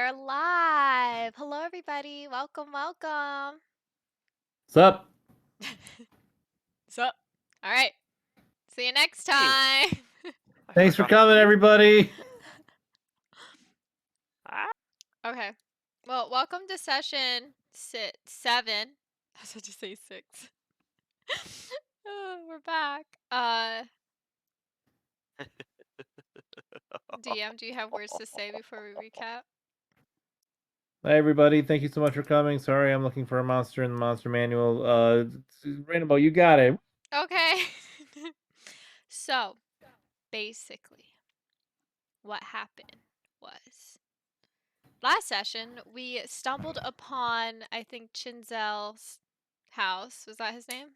are live. Hello, everybody. Welcome, welcome. Sup? Sup? All right. See you next Hey, time. I Thanks for forgot to coming, mute. everybody. Ah, Okay. Well, welcome to session 7. I was about to say 6. Oh, we're back. DM, do you have words to say before we recap? Hi, everybody. Thank you so much for coming. Sorry, I'm looking for a monster in the monster manual. Rainbow, you got it. Okay. So, basically, what happened was last session we stumbled upon, I think, Chinzel's house. Was that his name?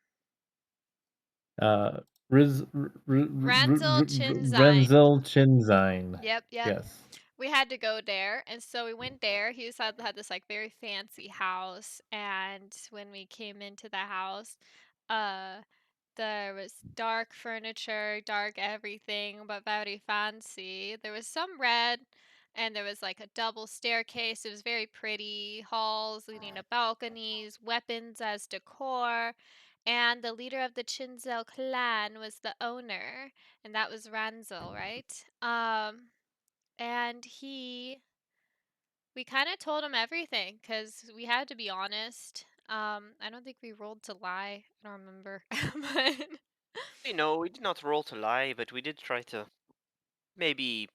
Ranzel Chinzine. Renzel Chinzine. Yep. Yes. We had to go there, and so we went there. He had this like very fancy house, and when we came into the house, uh, there was dark furniture, dark everything, but very fancy. There was some red, and there was like a double staircase. It was very pretty. Halls leading to balconies, weapons as decor. And the leader of the Chinzel clan was the owner, and that was Ranzel, right? And we kind of told him everything because we had to be honest. I don't think we rolled to lie. I don't remember. But no, we did not roll to lie, but we did try to maybe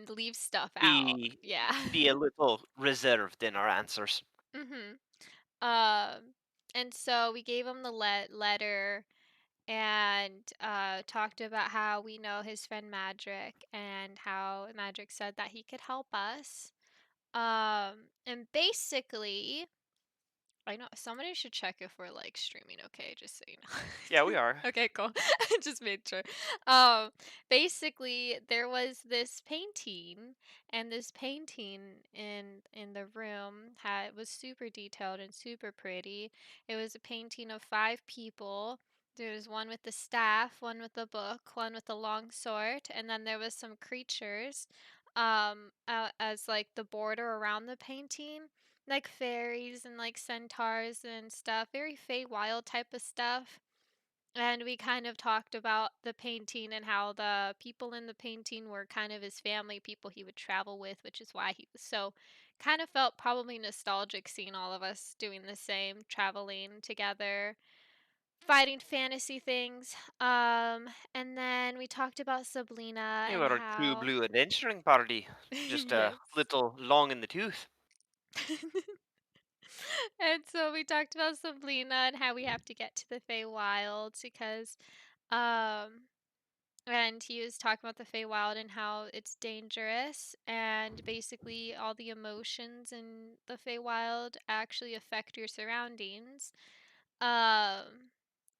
leave stuff out. be Yeah. be a little reserved in our answers. Mhm. Um, and so we gave him the letter and talked about how we know his friend Madrick and how Madrick said that he could help us. And basically, I know somebody should check if we're like streaming okay, just so you know. Yeah, we are. Okay, cool. Just made sure. Basically there was this painting, and this painting in the room was super detailed and super pretty. It was a painting of 5 people. There was one with the staff, one with the book, one with the long sword, and then there was some creatures as like the border around the painting, like fairies and like centaurs and stuff, very Feywild type of stuff. And we kind of talked about the painting and how the people in the painting were kind of his family, people he would travel with, which is why he was so kind of felt probably nostalgic seeing all of us doing the same, traveling together, fighting fantasy things. And then we talked about Sablina You and are a true how blue adventuring party. Just a yes. little long in the tooth. And so we talked about Sablina and how we have to get to the Feywild because, um, and he was talking about the Feywild and how it's dangerous, and basically all the emotions in the Feywild actually affect your surroundings. Um,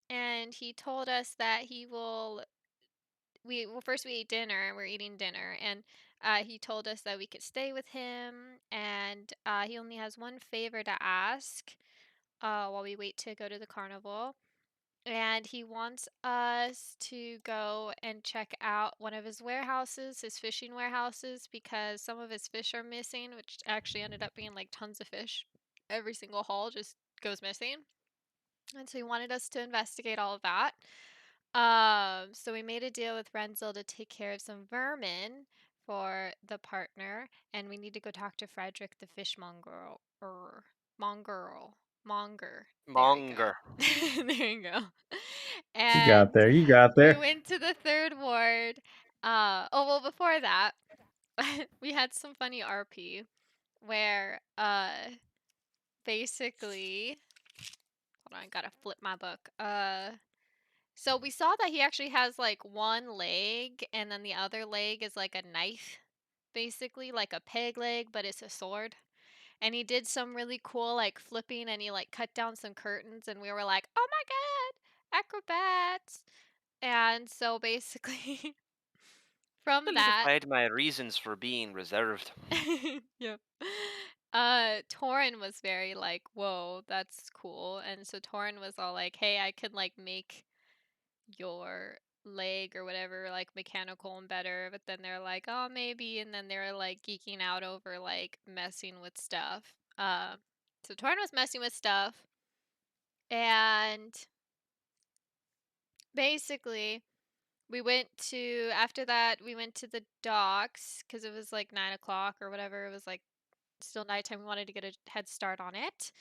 and he told us that he will. First we ate dinner. We're eating dinner, and he told us that we could stay with him, and he only has one favor to ask while we wait to go to the carnival. And he wants us to go and check out one of his warehouses, his fishing warehouses, because some of his fish are missing, which actually ended up being like tons of fish. Every single haul just goes missing. And so he wanted us to investigate all of that. So we made a deal with Renzel to take care of some vermin for the partner, and we need to go talk to Frederick the fishmonger or monger. There we go. Monger. There you go. You got And there. You got we there. went to the third ward. Oh well, before that, we had some funny RP where basically, hold on, I gotta flip my book. So we saw that he actually has like one leg, and then the other leg is like a knife, basically like a peg leg, but it's a sword. And he did some really cool like flipping, and he like cut down some curtains, and we were like, "Oh my god, acrobats!" And so basically, from that, Solidified my reasons for being reserved. yep. Torin was very like, "Whoa, that's cool," and so Torin was all like, "Hey, I could like make your leg or whatever, like mechanical and better, but then they're like, "Oh, maybe," and then they're like geeking out over like messing with stuff. So Torn was messing with stuff, and basically we went to after that we went to the docks because it was like 9 o'clock or whatever. It was like still nighttime. We wanted to get a head start on it.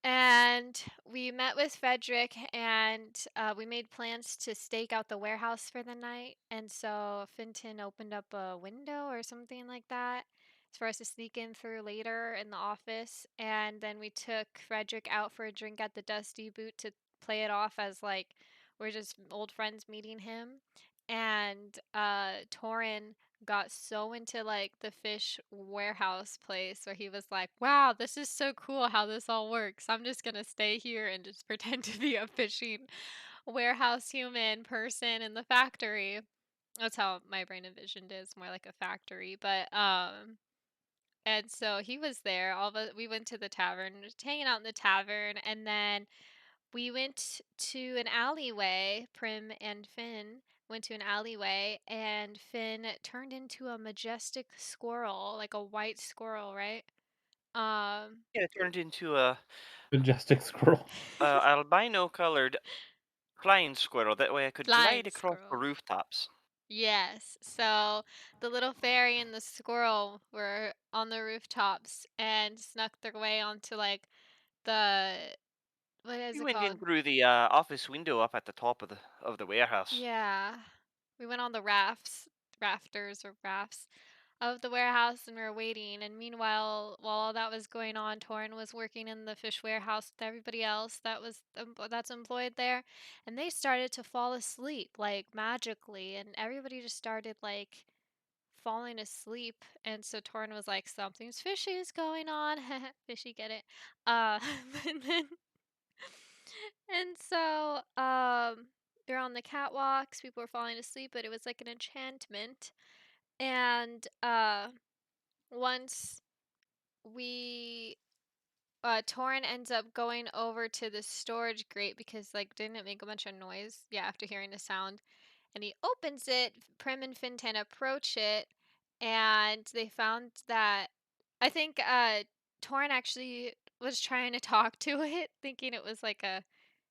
And we met with Frederick and we made plans to stake out the warehouse for the night. And so Finton opened up a window or something like that for us to sneak in through later in the office. And then we took Frederick out for a drink at the Dusty Boot to play it off as like we're just old friends meeting him. And Torin got so into like the fish warehouse place where he was like, "Wow, this is so cool how this all works. I'm just going to stay here and just pretend to be a fishing warehouse human person in the factory." That's how my brain envisioned it. It's more like a factory, but and so he was there. All of us, we went to the tavern, just hanging out in the tavern, and then we went to an alleyway. Prim and Finn went to an alleyway, and Finn turned into a majestic squirrel, like a white squirrel, right? Um, Yeah, it turned into a Majestic squirrel. albino colored flying squirrel. That way I could glide flying across the squirrel. rooftops. Yes. So the little fairy and the squirrel were on the rooftops and snuck their way onto like the what is We it went in called? through the office window up at the top of the warehouse. Yeah. We went on the rafters or rafts of the warehouse and we were waiting. And meanwhile, while all that was going on, Torin was working in the fish warehouse with everybody else that's employed there, and they started to fall asleep like magically, and everybody just started like falling asleep. And so Torin was like, "Something's fishy is going on." Fishy, get it? Uh, and then and so they're on the catwalks. People were falling asleep, but it was like an enchantment. And once we Torin ends up going over to the storage grate because like didn't it make a bunch of noise? Yeah, after hearing the sound. And he opens it, Prim and Fintan approach it, and they found that I think Torin actually was trying to talk to it, thinking it was like a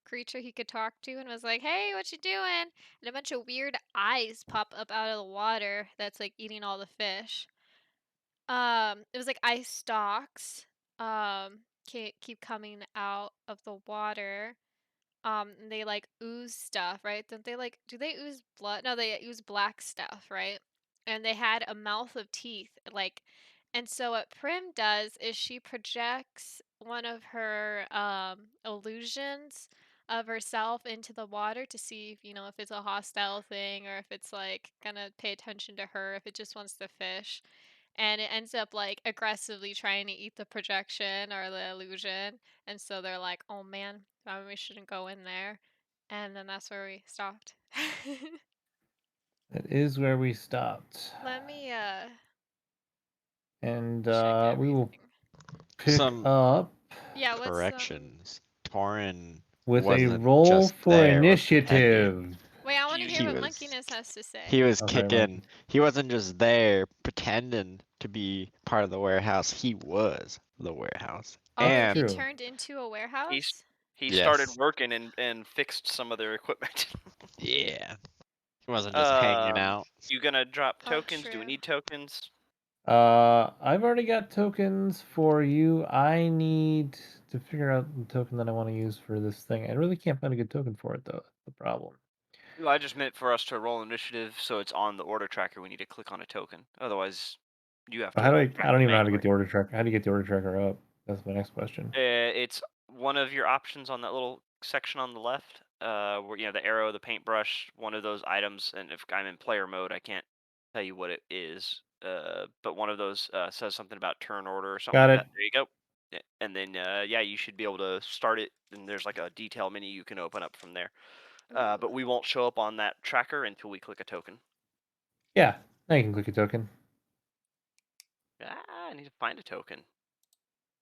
creature he could talk to and was like, "Hey, what you doing?" And a bunch of weird eyes pop up out of the water that's like eating all the fish. It was like ice stalks, keep coming out of the water. And they like ooze stuff, right? Don't they like, do they ooze blood? No, they ooze black stuff, right? And they had a mouth of teeth, like, and so what Prim does is she projects one of her illusions of herself into the water to see if, if it's a hostile thing or if it's like gonna pay attention to her, if it just wants to fish, and it ends up like aggressively trying to eat the projection or the illusion. And so they're like, "Oh man, maybe we shouldn't go in there." And then that's where we stopped. That is where we stopped. Let me And check we will everything. pick Some up Yeah, what's corrections. Torin with a wasn't roll just for there or pretending. initiative. Wait, I want to You hear He what was Monkeyness has to say. he was Oh, sorry, kicking. Monkey. He wasn't just there pretending to be part of the warehouse. He was the warehouse. Oh, That's he And true. turned into a he's warehouse? he started yes, working and fixed some of their equipment. yeah. He wasn't just hanging out. You gonna drop Oh, tokens? Do we true. need tokens? I've already got tokens for you. I need to figure out the token that I want to use for this thing. I really can't find a good token for it, though. That's the problem. No, I just meant for us to roll initiative, so it's on the order tracker. We need to click on a token. Otherwise, you have How do to I? track I don't it even know how to get manually. the order tracker. How do you get the order tracker up? That's my next question. It's one of your options on that little section on the left, where the arrow, the paintbrush, one of those items. And if I'm in player mode, I can't tell you what it is. But one of those says something about turn order or something Got like it. that. There you go. And then yeah, you should be able to start it. And there's like a detail menu you can open up from there. Ooh. But we won't show up on that tracker until we click a token. Yeah. Now you can click a token. Ah, I need to find a token.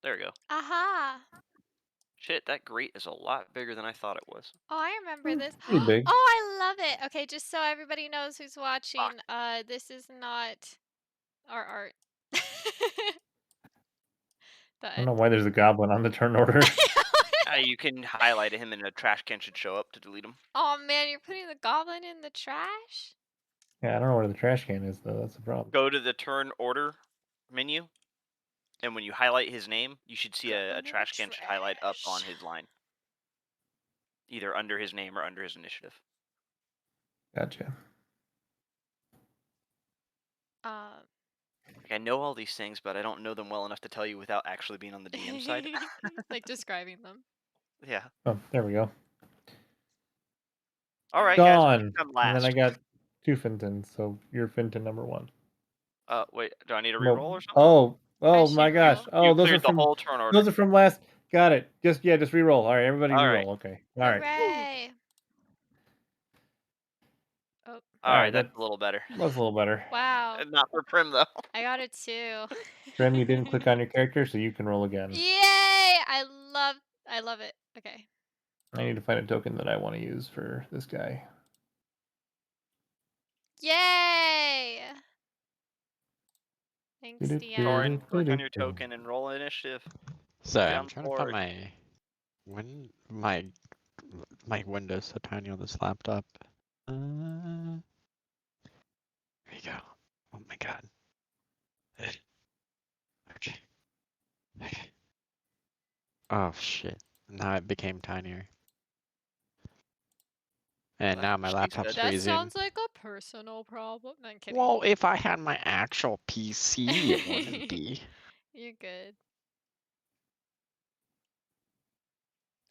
There we go. Aha! Shit, that grate is a lot bigger than I thought it was. Oh, I remember this. Pretty big. Oh, I love it. Okay, just so everybody knows who's Fuck. watching, this is not our art. The I don't know end. why there's a goblin on the turn order. You can highlight him and a trash can should show up to delete him. Oh man, you're putting the goblin in the trash? Yeah, I don't know where the trash can is though. That's the problem. Go to the turn order menu, and when you highlight his name, you should see a Goblin in the trash can should highlight up on trash. his line. Either under his name or under his initiative. Gotcha. Like, I know all these things, but I don't know them well enough to tell you without actually being on the DM side. Like describing them. Yeah. Oh, there we go. All right, guys. Gone. I'm And then I last. got 2 Fintons, so you're Finton number 1. Wait. Do I need to Well, re-roll or something? oh, I oh should my gosh. roll. Oh, You cleared the whole turn order. those are from last. Got it. Just re-roll. All right, everybody All right. re-roll. Okay. All right. Hooray! Oh, All All right, right, that's that a little better. was a little better. wow. Not for Prim though. I got it too. Trim, you didn't click on your character, so you can roll again. Yay! I love it. Okay. I need to find a token that I want to use for this guy. Yay! Thanks, DM. Torin, click on your token and roll initiative. Sorry, Get I'm on trying to find my window's so tiny on this laptop. There you go. Oh my god. Okay. Okay. Oh shit. Now it became tinier. And now my She's laptop's dead. That freezing. sounds like a personal problem. No, I'm kidding. Well, if I had my actual PC, it wouldn't be. You're good.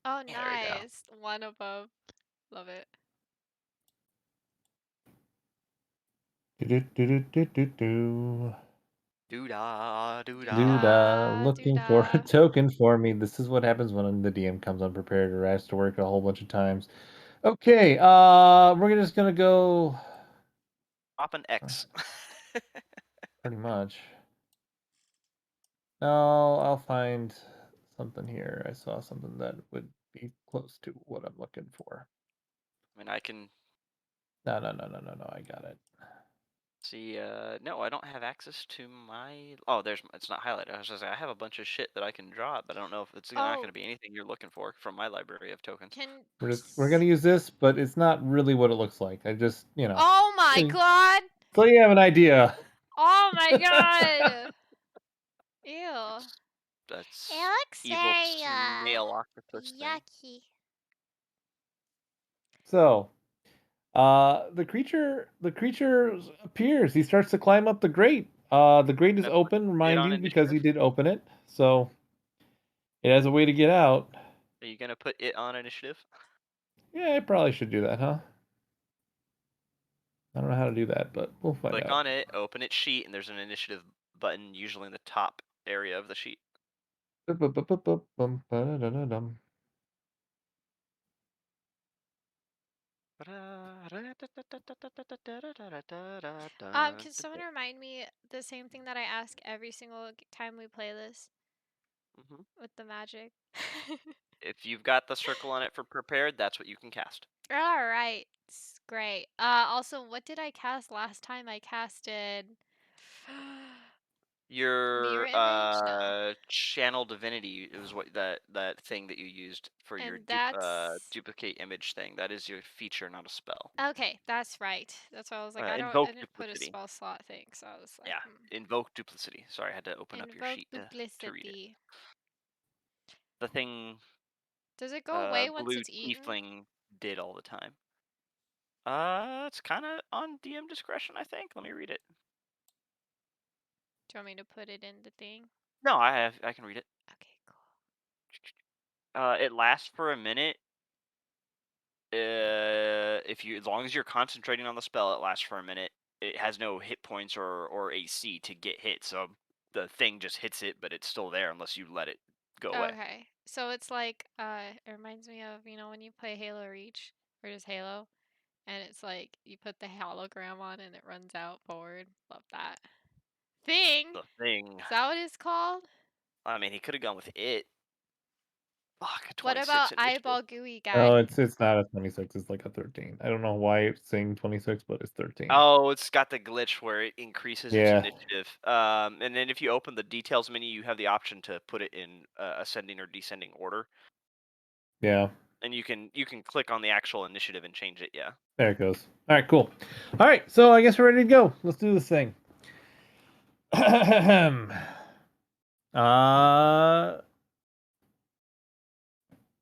Oh, There we go. nice. One above. Love it. Do-do-do-do-do-do. Doo-dah, doo-dah. Doo-dah, Looking for a doo-dah. token for me. This is what happens when the DM comes unprepared or has to work a whole bunch of times. Okay, we're just gonna go Drop an X. pretty much. No, I'll find something here. I saw something that would be close to what I'm looking for. I mean, I can No, I got it. see. No, I don't have access to my. Oh, it's not highlighted. I was just saying, I have a bunch of shit that I can draw, but I don't know if it's not going Oh, to be anything you're looking for from my library of tokens. can. We're gonna use this, but it's not really what it looks like. I just, Oh my god! so you have an idea. Oh my god! Ew. That's It looks evil very, snail octopus thing. yucky. So, the creature appears. He starts to climb up the grate. The grate is Gonna put open, it remind on you, because he initiative. did open it. So it has a way to get out. Are you gonna put it on initiative? Yeah, I probably should do that, huh? I don't know how to do that, but we'll find Click out. on it, open its sheet, and there's an initiative button usually in the top area of the sheet. Ba-ba-ba-ba-bum, Can someone remind me the same thing that I ask every single time we play this Mhm. with the magic? If you've got the circle on it for prepared, that's what you can cast. All right, great. Also, what did I cast last time? I casted mirror Your image. No, channel divinity is what that thing that you used for your and that's duplicate image thing. That is your feature, not a spell. okay. That's right. That's why I was like, I Invoke didn't put a duplicity. spell slot thing, so I was like, Yeah, invoke duplicity. Sorry, I had to open up your invoke sheet to read it. duplicity. The thing Does it go away once blue it's eaten? tiefling did all the time. It's kind of on DM discretion, I think. Let me read it. Do you want me to put it in the thing? No, I can read it. Okay, cool. It lasts for a minute. As long as you're concentrating on the spell, it lasts for a minute. It has no hit points or AC to get hit, so the thing just hits it, but it's still there unless you let it go away. Okay, so it's like it reminds me of when you play Halo Reach or just Halo, and it's like you put the hologram on and it runs out forward. Love that thing. The thing. Is that what it's called? I mean, he could have gone with it. Fuck, a What 26 about initiative. eyeball gooey Oh, guy? it's not a 26. It's like a 13. I don't know why it's saying 26, but it's 13. Oh, it's got the glitch where it increases its Yeah. initiative. And then if you open the details menu, you have the option to put it in ascending or descending order, Yeah. and you can click on the actual initiative and change it. Yeah. There it goes. All right, cool. All right, so I guess we're ready to go. Let's do this thing. uh,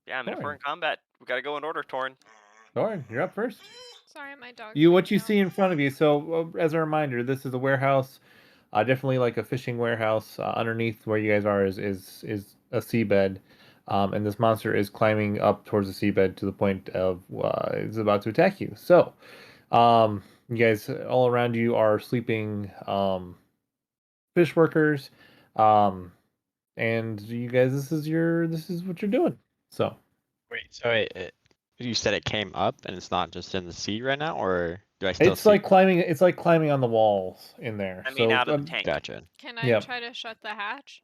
Yeah, I mean, if we're Torin. in combat, we gotta go in order, Torin. Torin, you're up first. Sorry, my dog's What you freaking out. see in front of you. So, as a reminder, this is a warehouse. Definitely like a fishing warehouse. Underneath where you guys are is a seabed, and this monster is climbing up towards the seabed to the point of it's about to attack you. So, you guys all around you are sleeping fish workers, and you guys, this is what you're doing. So, Wait, so you said it came up and it's not just in the sea right now, or do I still it's see? like climbing. It's like climbing on the walls in there. I mean, So, out of the tank. Gotcha. Can I yep. try to shut the hatch?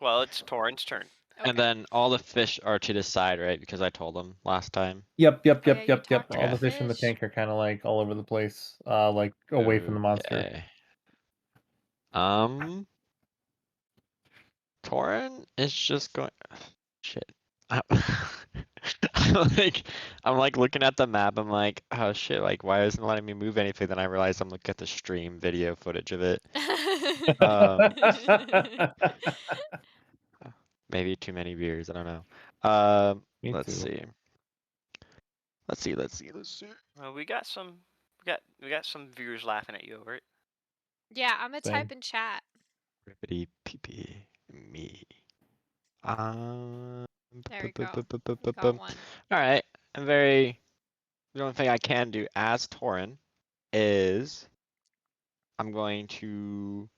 Well, it's Torin's turn. And then all the fish are to the side, right? Because I told them last time. Yep, Oh, yeah, you talked to All the the fish in the fish. tank are kind of like all over the place, like away from the monster. Okay. Torin is just going. Shit. I'm I'm like looking at the map. I'm like, oh shit! Like, why isn't it letting me move anything? Then I realize I'm looking at the stream video footage of it. Maybe too many beers. I don't know. Me Let's too. see. Let's see. Well, we got some viewers laughing at you over it. Yeah, I'm gonna Same. type in chat. Rippity pee me. There we go. We got one. All right. The only thing I can do as Torin is I'm going to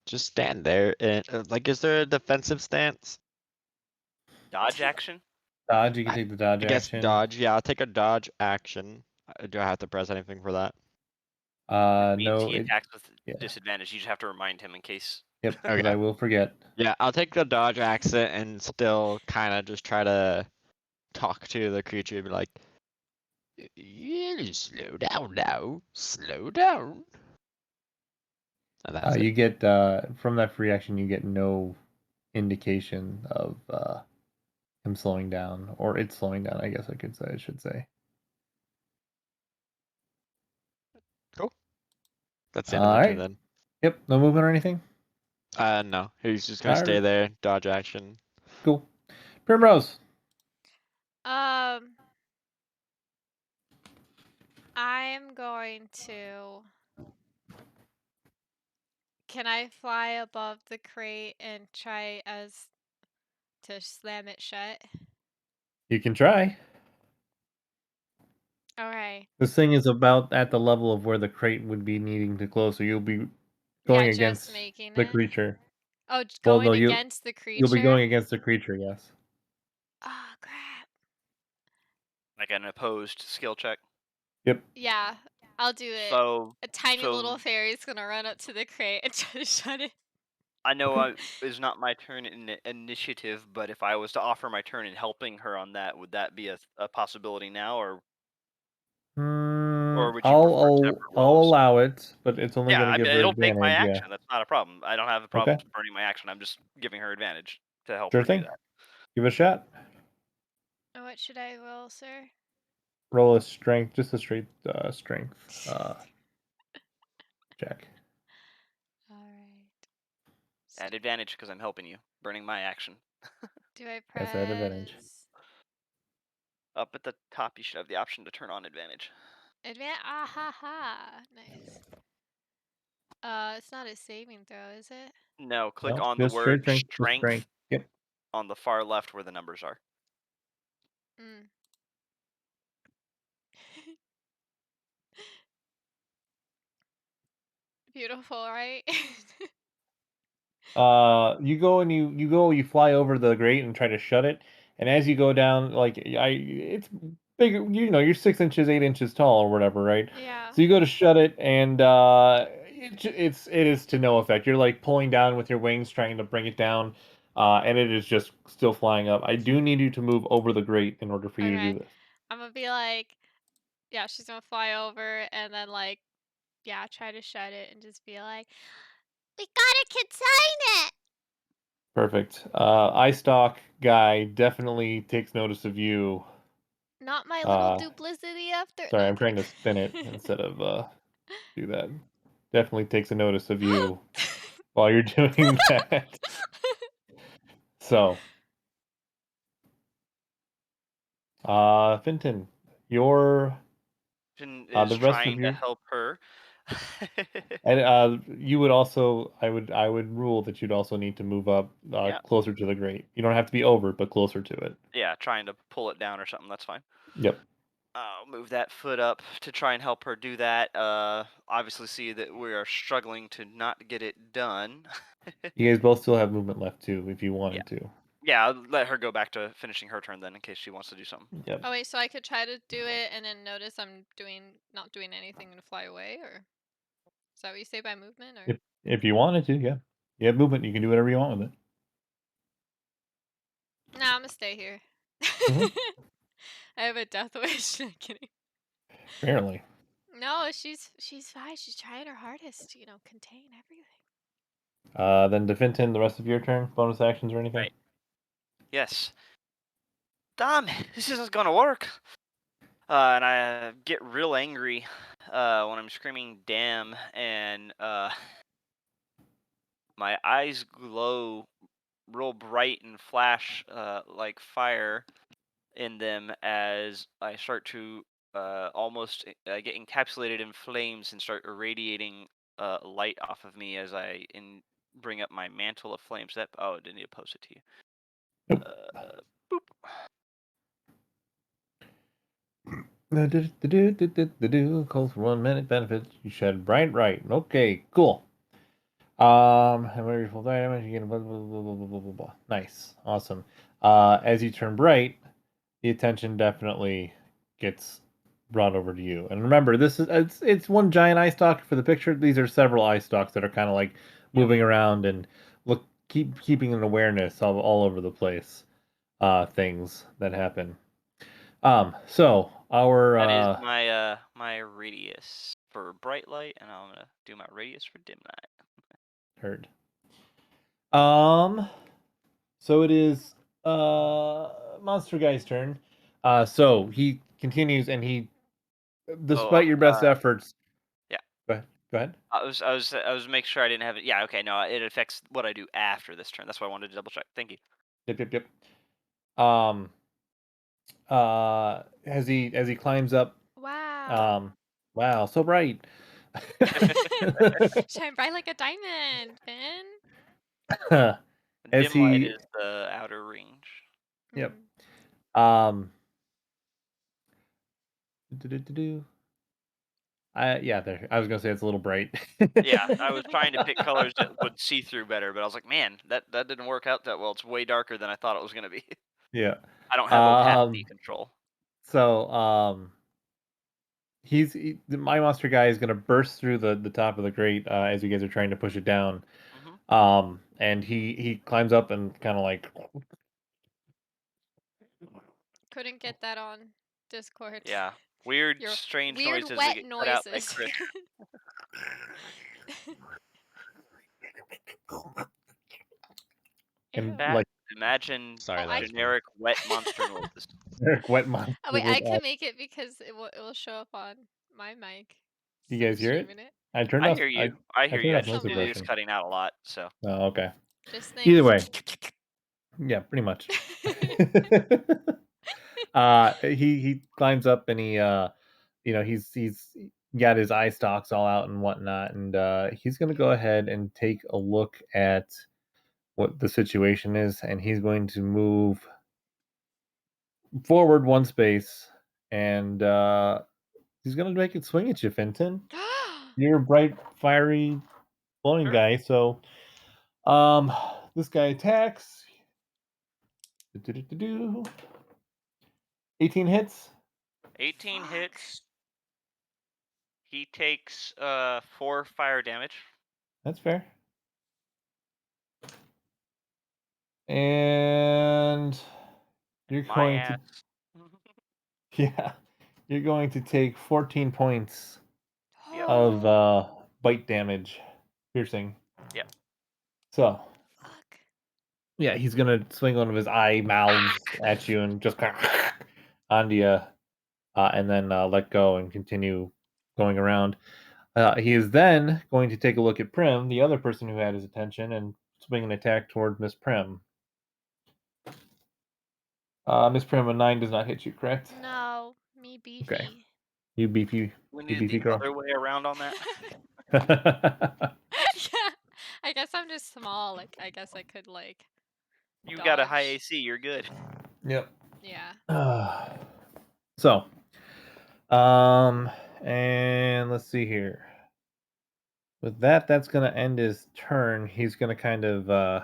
just stand there and like, is there a defensive stance? Dodge action. Dodge. You can I- take the dodge I guess action. dodge. Yeah, I'll take a dodge action. Do I have to press anything for that? Which means No. he attacks with Yeah. disadvantage. You just have to remind him in case. Yep. But Okay. I will forget. Yeah, I'll take the dodge action and still kind of just try to talk to the creature and be like, "You slow down now, slow down." And that's You it. get from that free action, you get no indication of him slowing down or it slowing down. I guess I should say. Cool. That's the end of All my turn right. then. Yep. No movement or anything. No, he's just gonna All stay right. there, dodge action. Cool. Primrose. I'm going to. Can I fly above the crate and try to slam it shut? You can try. Okay. This thing is about at the level of where the crate would be needing to close, so you'll be Yeah, going just against making the it. creature. Oh, Well, going no, against the you'll be creature? going against the creature. Yes. Oh, crap. Like an opposed skill check. Yep. Yeah, I'll do it. So A tiny little so fairy's gonna run up to the crate and try to shut it. I know Okay. it's not my turn in initiative, but if I was to offer my turn in helping her on that, would that be a possibility now, or would you prefer separate I'll rolls? allow it, but it's only Yeah, going to I give mean, her it'll take my advantage. Yeah. action. That's not a problem. I don't have a problem Okay. just burning my action. I'm just giving her advantage to help Sure her do thing. that. Give it a shot. What should I roll, sir? Roll a strength, just a straight strength check. Alright. At advantage because I'm helping you, burning my action. Do I Yes, at advantage. press Up at the top, you should have the option to turn on advantage. Ah ha ha. Nice. It's not a saving throw, is it? No, click No, on the just straight word strength. Just strength strength. Yep. on the far left where the numbers are. Mm. Beautiful, right? You fly over the grate and try to shut it, and as you go down, like it's bigger. You're 6 inches, 8 inches tall or whatever, right? Yeah. So you go to shut it, and it is to no effect. You're like pulling down with your wings, trying to bring it down. and it is just still flying up. I do need you to move over the grate in order for you to do Okay. this. I'm gonna be like, yeah, she's gonna fly over and then like, yeah, try to shut it and just be like, we gotta contain it. Perfect. Eye stalk guy definitely takes notice of you. Not my little Uh, duplicity after. sorry, No, I'm okay. trying to spin it instead of do that. Definitely takes a notice of you while you're doing that. So, Finton, your Is the rest trying of to your help her. and you would also I would rule that you'd also need to move up Yeah, closer to the grate. You don't have to be over, but closer to it. yeah, trying to pull it down or something. That's fine. Yep. I'll move that foot up to try and help her do that. Obviously, see that we are struggling to not get it done. You guys both still have movement left too, if you Yeah, wanted to. yeah. I'll let her go back to finishing her turn then, in case she wants to do something. Yep. Oh wait, so I could try to do it and then notice I'm not doing anything and fly away, or is that what you say by movement, or? If you wanted to, yeah. You have movement. You can do whatever you want with it. Nah, I'm gonna stay here. Hmm. I have a death wish. No, kidding. Apparently. No, she's fine. She's trying her hardest to, contain everything. Then to Finton, the rest of your turn, bonus actions or anything. Right. Yes. Damn, this isn't gonna work. And I get real angry when I'm screaming "damn," and my eyes glow real bright and flash like fire in them as I start to almost get encapsulated in flames and start irradiating light off of me as bring up my mantle of flames. I didn't need to post it to you. Nope. Boop. Calls for 1 minute benefits. You shed bright right. Okay, cool. And where your full damage, you get blah blah blah blah blah blah blah blah. Nice, awesome. As you turn bright, the attention definitely gets brought over to you. And remember, this is it's one giant eye stalk for the picture. These are several eye stalks that are kind of like Yep. moving around and keeping an awareness of all over the place. Things that happen. So our That is my radius for bright light, and I'm gonna do my radius for dim light. heard. Um, so it is Monster Guy's turn. So he continues and he, Oh, despite your best efforts, yeah. go ahead. Go ahead. I was making sure I didn't have it. Yeah, okay, no, it affects what I do after this turn. That's why I wanted to double check. Thank you. Yep, yep, yep. As he climbs up, Wow. um, wow, so bright. Shine bright like a diamond, Finn. As Dim light he, is the outer range. yep. Mm. Um, do-do-do-do. Yeah, there. I was gonna say it's a little bright. Yeah, I was trying to pick colors that would see through better, but I was like, man, that didn't work out that well. It's way darker than I thought it was gonna be. Yeah. I don't have opacity Um. control. So, my monster guy is gonna burst through the top of the grate as you guys are trying to push it down. Hmm. And he climbs up and kind of like Couldn't get that on Discord. Yeah, weird, Your strange weird noises that wet get cut out by noises. Chris. and Ew. That like imagine Oh, Sorry, that I was funny. generic wet monster noises. wet monster oh wait, I with. can make it because it will show up on my mic. You I'm guys hear it? streaming it. I turned I off. hear I you. I I hear you. turned I off just noise it is suppression. cutting out a lot. So Oh, okay. Just Either think. way, yeah, pretty much. He climbs up and he's got his eye stalks all out and whatnot, and he's gonna go ahead and take a look at what the situation is, and he's going to move forward one space, and he's gonna make it swing at you, Fenton. You're a bright, fiery, glowing sure. guy, so um, this guy attacks. Do-do-do-do-do. 18 hits. 18 Fuck. hits. He takes 4 fire damage. That's fair. And you're My going to ass. yeah, you're going to take 14 points Yep. of bite damage, piercing. Yep. So Fuck. yeah, he's gonna swing one of his eye mouths at you and just kind of onto you, and then let go and continue going around. He is then going to take a look at Prim, the other person who had his attention, and swing an attack toward Miss Prim. Miss Prim, a 9 does not hit you, correct? No, me Okay. beefy. You beefy, We you needed beefy the girl. other way around on that. Yeah, I guess I'm just small. Like, I guess I could like You got a high dodge. AC. You're good. Yep. Yeah. So, and let's see here. With that, that's gonna end his turn. He's gonna kind of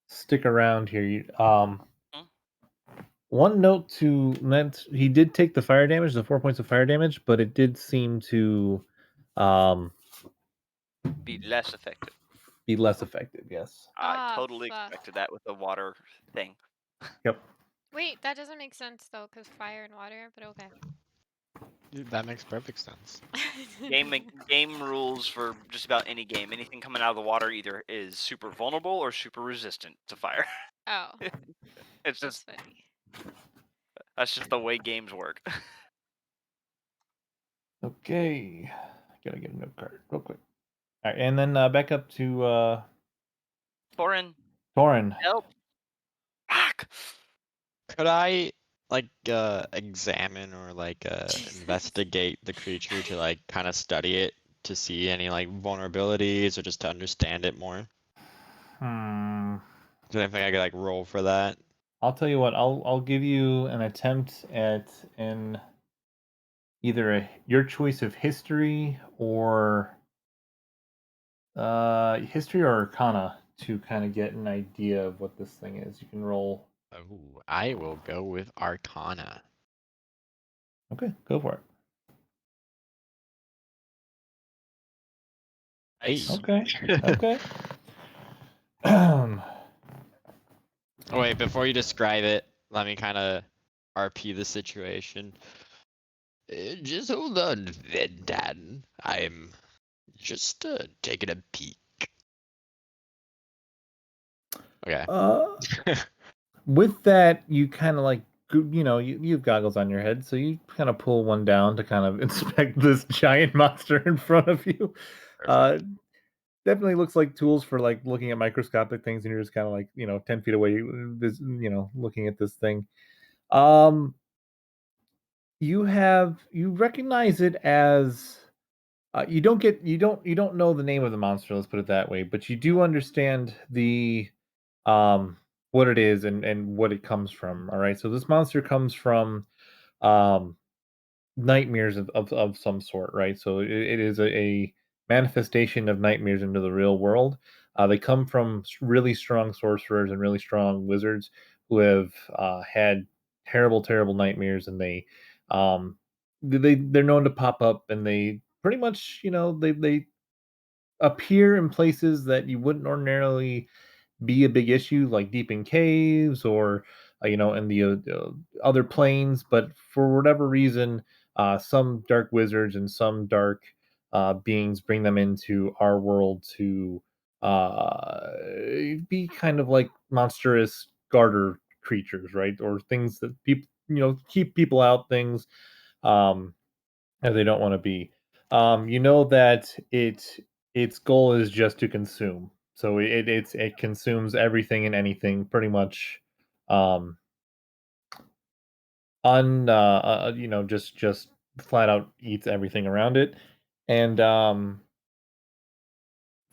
stick around here. Hmm? One note to he did take the fire damage, the 4 points of fire damage, but it did seem to um Be less effective. be less effective. Yes. I Ah, totally fuck. expected that with the water thing. Yep. Wait, that doesn't make sense though, cause fire and water. But okay. Dude, that makes perfect sense. Game rules for just about any game. Anything coming out of the water either is super vulnerable or super resistant to fire. Oh, It's that's just funny. that's just the way games work. Okay. Gotta get a note card real quick. All right, and then back up to Thorin, Torin. help! Fuck! Could I like examine or like Jesus. investigate the creature to like kind of study it to see any like vulnerabilities or just to understand it more? Hmm. Do you think I could like roll for that? I'll tell you what. I'll give you an attempt at an either your choice of history or history or arcana to kind of get an idea of what this thing is. You can roll. Oh, I will go with Arcana. Okay, go for it. Nice. Okay. Okay. Oh, wait, before you describe it, let me kind of RP the situation. Just hold on, Vendan. I'm just taking a peek. Okay. With that, you kind of like you've goggles on your head, so you kind of pull one down to kind of inspect this giant monster in front of you. Uh, Perfect. definitely looks like tools for like looking at microscopic things, and you're just kind of like 10 feet away, looking at this thing. Um, you recognize it as you don't know the name of the monster. Let's put it that way, but you do understand the um what it is and what it comes from. All right, so this monster comes from um nightmares of some sort, right? So it is a manifestation of nightmares into the real world. They come from really strong sorcerers and really strong wizards who have had terrible, terrible nightmares, and um, they're known to pop up, and they pretty much, they appear in places that you wouldn't ordinarily be a big issue, like deep in caves or in the other planes. But for whatever reason, some dark wizards and some dark beings bring them into our world to uh, be kind of like monstrous garter creatures, right? Or things that people keep people out, things um, that they don't want to be. You know that its goal is just to consume. So it consumes everything and anything pretty much, um, just flat out eats everything around it. And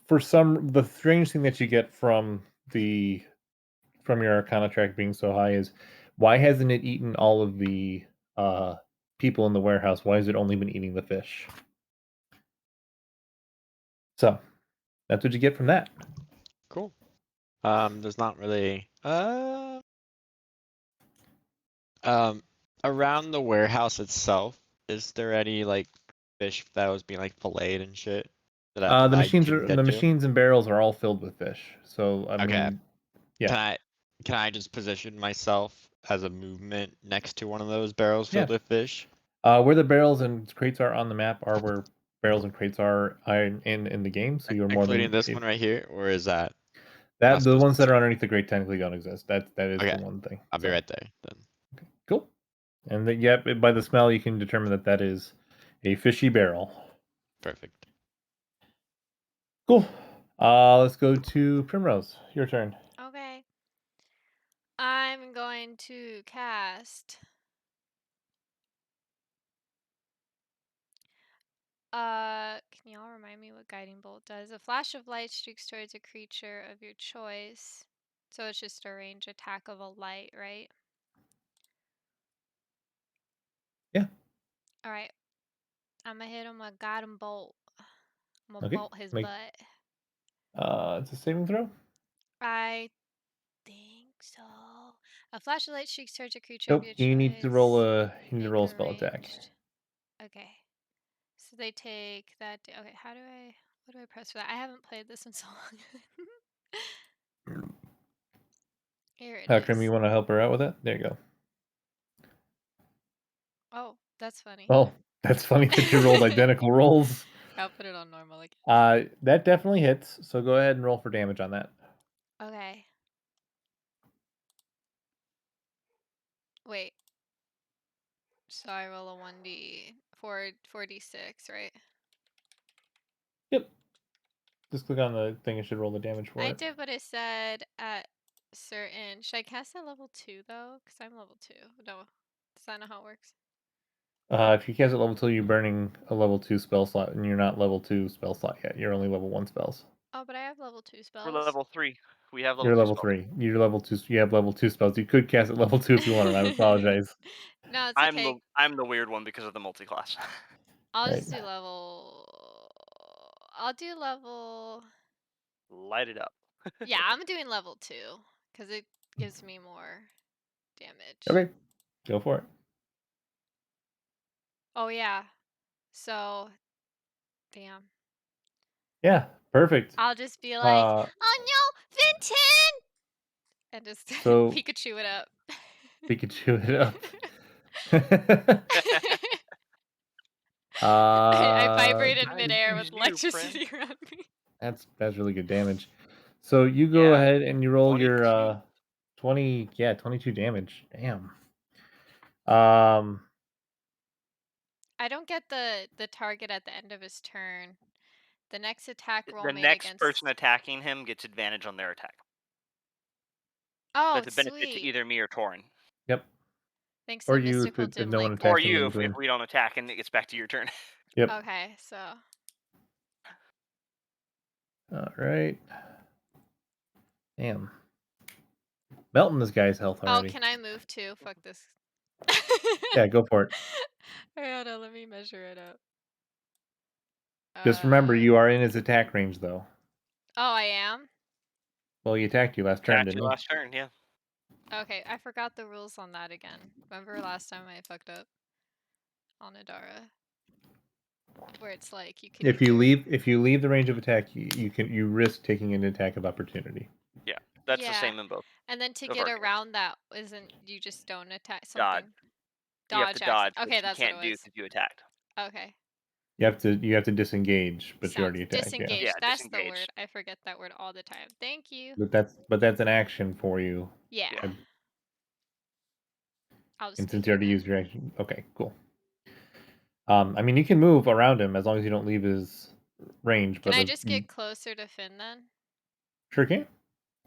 for some, the strange thing that you get from your Arcana track being so high is why hasn't it eaten all of the people in the warehouse? Why has it only been eating the fish? So that's what you get from that. Cool. There's not really around the warehouse itself, is there any like fish that was being like filleted and shit that The I machines can are the get to? machines and barrels are all filled with fish. So I Okay. mean, Yeah. Can I just position myself as a movement next to one of those barrels Yeah. filled with fish? Where the barrels and crates are on the map are where barrels and crates are in the game. So you're more Including than this one right here, or is that not that. The supposed ones to that are see? underneath the grate technically don't exist. That is the Okay, one thing. I'll be So right there then. okay, cool. And then, yep, by the smell you can determine that that is a fishy barrel. Perfect. Cool. Let's go to Primrose. Your turn. Okay. I'm going to cast. Can y'all remind me what Guiding Bolt does? A flash of light streaks towards a creature of your choice. So it's just a range attack of a light, right? Yeah. Alright. I'm gonna hit him with Guiding Bolt. I'm gonna Okay. bolt his Make butt. it's a saving throw. I think so. A flash of light streaks towards a creature of Nope. your You need to roll choice. a Make a spell attack. ranged. Okay. So they take that. Okay, what do I press for that? I haven't played this in so long. Here it Trim, is. you want to help her out with that? There you go. Oh, that's funny. Oh, that's funny that you rolled identical rolls. I'll put it on normal again. That definitely hits. So go ahead and roll for damage on that. Okay. Wait. So I roll a 1d 4d6, right? Yep. Just click on the thing. It should roll the damage for I it. did what it said at certain. Should I cast at level 2 though? Because I'm level 2. No. Does that know how it works? If you cast at level 2, you're burning a level 2 spell slot, and you're not level 2 spell slot yet. You're only level 1 spells. Oh, but I have level 2 We're spells. level 3. We have level You're 2 level spells. 3. You're level 2. You have level 2 spells. You could cast at level 2 if you wanted. I apologize. No, it's okay. I'm the weird one because of the multi-class. I'll Right. just do level. I'll do level. Light it up. Yeah, I'm doing level 2 because it gives me more damage. Okay. Go for it. Oh yeah. So, damn. Yeah. Perfect. I'll just be like, Uh, "Oh no, Vinton!" and just so Pikachu it up. Pikachu it up. I uh, vibrated I midair choose with you, friend. electricity around me. that's really good damage. So you go Yeah. ahead and you roll your 22. 22 damage. Damn. Um, I don't get the target at the end of his turn. The next attack roll The made next person against. attacking him gets advantage on their attack. Oh, That's a benefit to sweet. either me or Torin. yep. Thanks Or to you Mystical if Dim no one Link. Or attacks him in you if between. we don't attack and it gets back to your turn. Yep. Okay, so. All right. Damn. Melting this guy's health Oh, already. can I move too? Fuck this. Yeah, go for it. Hold on, let me measure it up. Just remember, you are in his attack range, though. Oh, I am? Well, he attacked you last turn, Attacked didn't you he? last turn, yeah. Okay, I forgot the rules on that again. Remember last time I fucked up on Adara? Where it's like you can If either. you leave the range of attack, you risk taking an attack of opportunity. Yeah. That's the Yeah. same in both And then to of get our games. around that, isn't you just don't attack Dodge. something? You have to Dodge action. dodge, Okay, which you that's what it can't do was. because you attacked. Okay. You have to disengage, but you Sounds already attacked. Yeah, disengage. Yeah, That's the disengage. word. I forget that word all the time. Thank you. but that's an action for you. Yeah. Yeah. I'll just And stay since you here already then. used your action, okay, cool. I mean, you can move around him as long as you don't leave his range. Can But I just get closer to Finn then? sure can,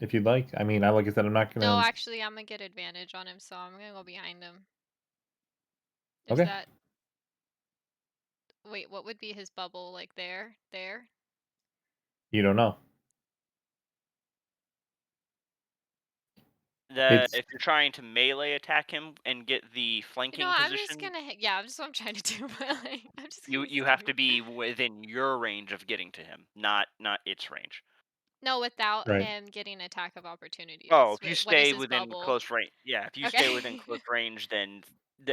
if you'd like. I mean, like I said, I'm not No, gonna. actually, I'm gonna get advantage on him, so I'm gonna go behind him. Is Okay. that. Wait, what would be his bubble? Like there? There? You don't know. It's If you're trying to melee attack him and get the You flanking know, I'm just position, gonna hit. Yeah, I'm just what I'm trying to do, but like, I'm just gonna you stay have here. to be within your range of getting to him, not its range. No, without right. him getting attack of opportunity. Oh, Is if you what is stay his within bubble? close range, yeah. If you stay within Okay. close range, then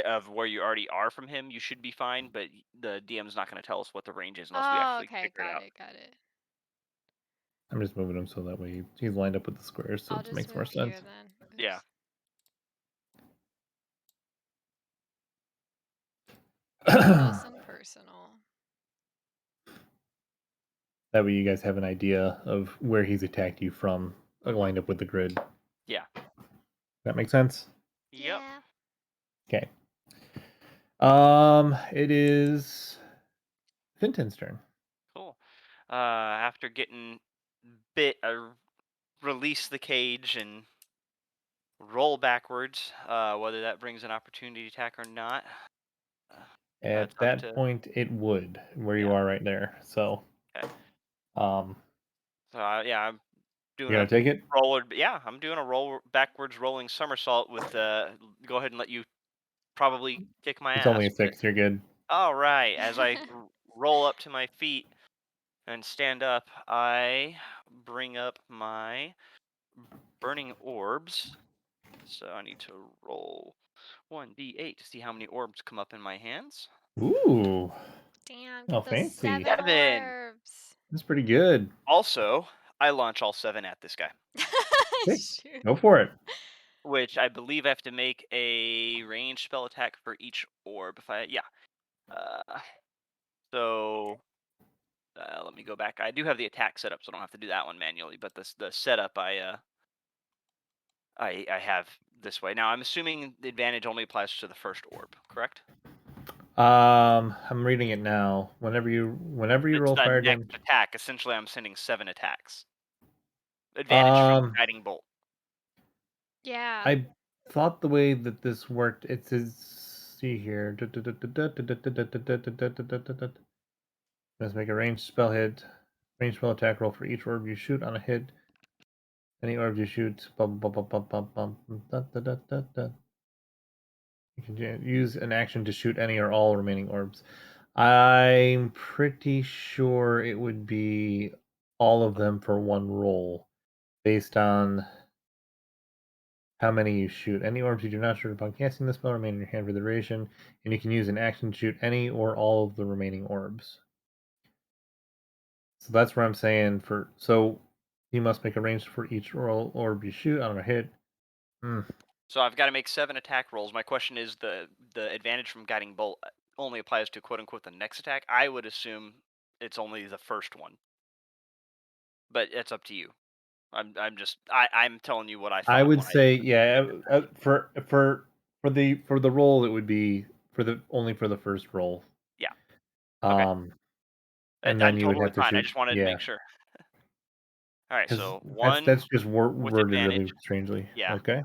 of where you already are from him, you should be fine. But the DM's not going to tell us what the range is unless we Oh, actually okay, figure it got out. it, got it. I'm just moving him so that way he's lined up with the squares, so I'll it just makes more move here sense. then. Yeah. Oops. Close and personal. That way you guys have an idea of where he's attacked you from, lined up with the grid. Yeah. That makes sense? Yep. Yeah. Okay. It is Finton's turn. Cool. After getting bit, I release the cage and roll backwards. Whether that brings an opportunity attack or not, At it's up that to. point, it would, where you Yeah. are right there. So, Okay. um, So yeah, I'm doing you're a gonna take it? roller. Yeah, I'm doing a roll backwards rolling somersault with. Go ahead and let you probably kick my It's only ass. a But 6. You're good. all right, as I roll up to my feet and stand up, I bring up my burning orbs. So I need to roll 1d8 to see how many orbs come up in my hands. Ooh. Damn, Oh, get those fancy. 7 7. orbs. That's pretty good. Also, I launch all 7 at this guy, Okay, Shoot. go for it. which I believe I have to make a ranged spell attack for each orb. Uh, so let me go back. I do have the attack set up, so I don't have to do that one manually. But the setup I have this way. Now I'm assuming the advantage only applies to the first orb, correct? I'm reading it now. Whenever you It's roll the fire next damage, attack. Essentially, I'm sending 7 attacks. Advantage from um, guiding bolt. Yeah. I thought the way that this worked, it says, see here. Let's make a ranged spell hit. Ranged spell attack roll for each orb you shoot on a hit. Any orb you shoot. Bum, bum, bum, bum, bum, bum, da, da, da, da, da. You can use an action to shoot any or all remaining orbs. I'm pretty sure it would be all of them for one roll, based on how many you shoot. Any orbs you do not shoot upon casting the spell remain in your hand for the duration, and you can use an action to shoot any or all of the remaining orbs. So that's where I'm saying so you must make a range for each roll orb you shoot on a hit. So I've got to make 7 attack rolls. My question is the advantage from guiding bolt only applies to quote unquote the next attack. I would assume it's only the first one, but it's up to you. I'm telling you what I I thought would when I say, did yeah, the math. for the roll, it would be only for the first roll. Yeah. Okay. Um, and I'm then you would totally have to fine. I shoot, just wanted to yeah, make sure. All right. because So that's 1 just with worded really advantage. strangely. Yeah. Okay.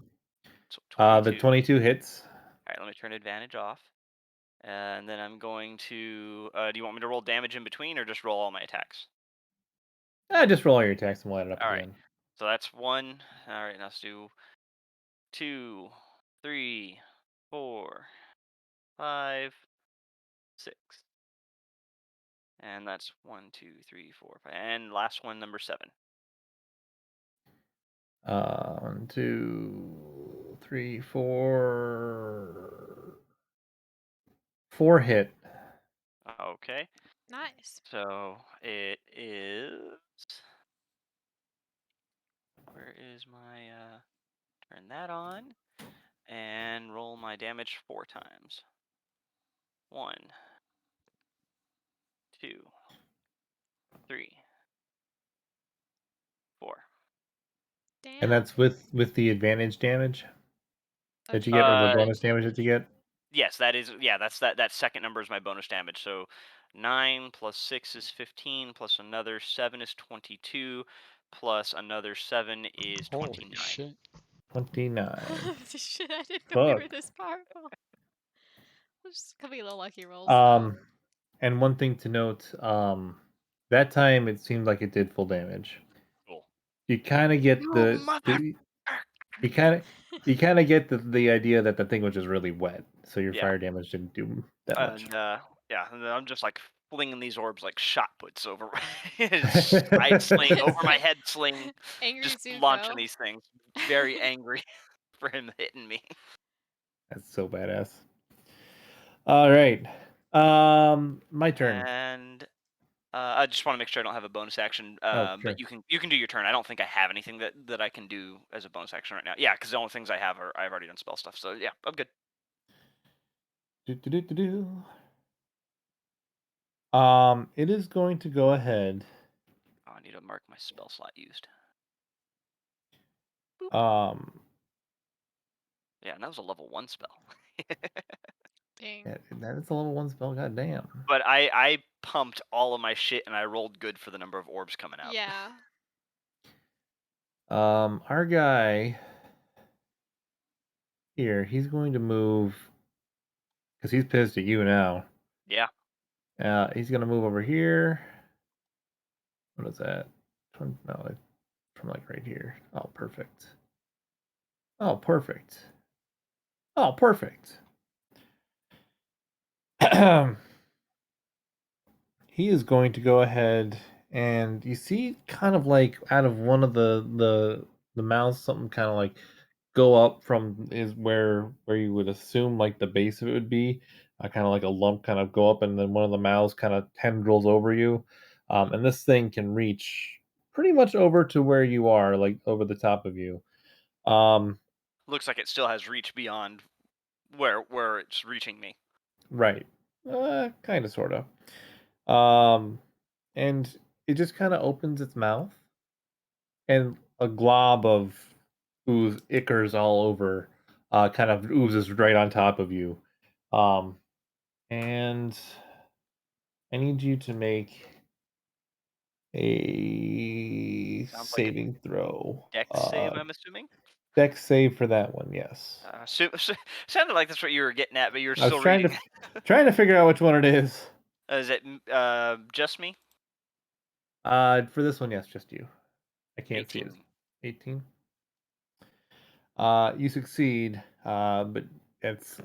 So The 22. 22 hits. All right. Let me turn advantage off. And then I'm going to. Do you want me to roll damage in between or just roll all my attacks? Just roll all your attacks and we'll add it up All at the right. end. So that's 1. All right. Now let's do 2, 3, 4, 5, 6. And that's 1, 2, 3, 4, 5. And last one, number 7. 1, 2, 3, 4. 4 hit. Okay. Nice. So it is. Where is my. Turn that on. And roll my damage 4 times. 1, 2, 3, 4. And Damn. that's with the advantage damage Of that you get, or the Uh, bonus damage that you get. yes, that is. Yeah, that's that second number is my bonus damage. So 9 plus 6 is 15, plus another 7 is 22, plus another 7 is Holy 29. shit. 29. Shit, I didn't know we Fuck. were this powerful. Just could be little lucky rolls though. And one thing to note, that time it seemed like it did full damage. Cool. You kind of get You mother. you kind of get the idea that the thing was just really wet, so your Yeah. fire damage didn't do that much. And yeah, and then I'm just like flinging these orbs like shot puts over side sling over It's my like head sling, Angry just launching Zuko. these things. Very angry for him hitting me. That's so badass. All right, my turn. And I just want to make sure I don't have a bonus action. Oh, But sure. you can do your turn. I don't think I have anything that I can do as a bonus action right now. Yeah, because the only things I have are I've already done spell stuff. So yeah, I'm good. Do, do, do, do, do. It is going to go ahead. Oh, I need to mark my spell slot used. Um, Yeah, and that was a level 1 spell. Dang. that is a level 1 spell. God damn. But I pumped all of my shit and I rolled good for the number of orbs coming out. Yeah. Our guy here, he's going to move because he's pissed at you now. Yeah. He's gonna move over here. What is that? No, from like right here. Oh, perfect. Oh, perfect. Oh, perfect. He is going to go ahead and you see kind of like out of one of the mouths something kind of like go up from is where you would assume like the base of it would be, kind of like a lump kind of go up and then one of the mouths kind of tendrils over you, and this thing can reach pretty much over to where you are, like over the top of you. um Looks like it still has reach beyond where it's reaching me. right. Kind of, sort of. And it just kind of opens its mouth and a glob of ooze ichors all over, kind of oozes right on top of you. And I need you to make a Sounds like a saving throw. dex save, I'm assuming. Dex save for that one, yes. Sounded like that's what you were getting at, but you were I was still reading. trying to figure out which one it is. Is it just me? For this one, yes, just you. I can't see it. 18. 18. You succeed, but it's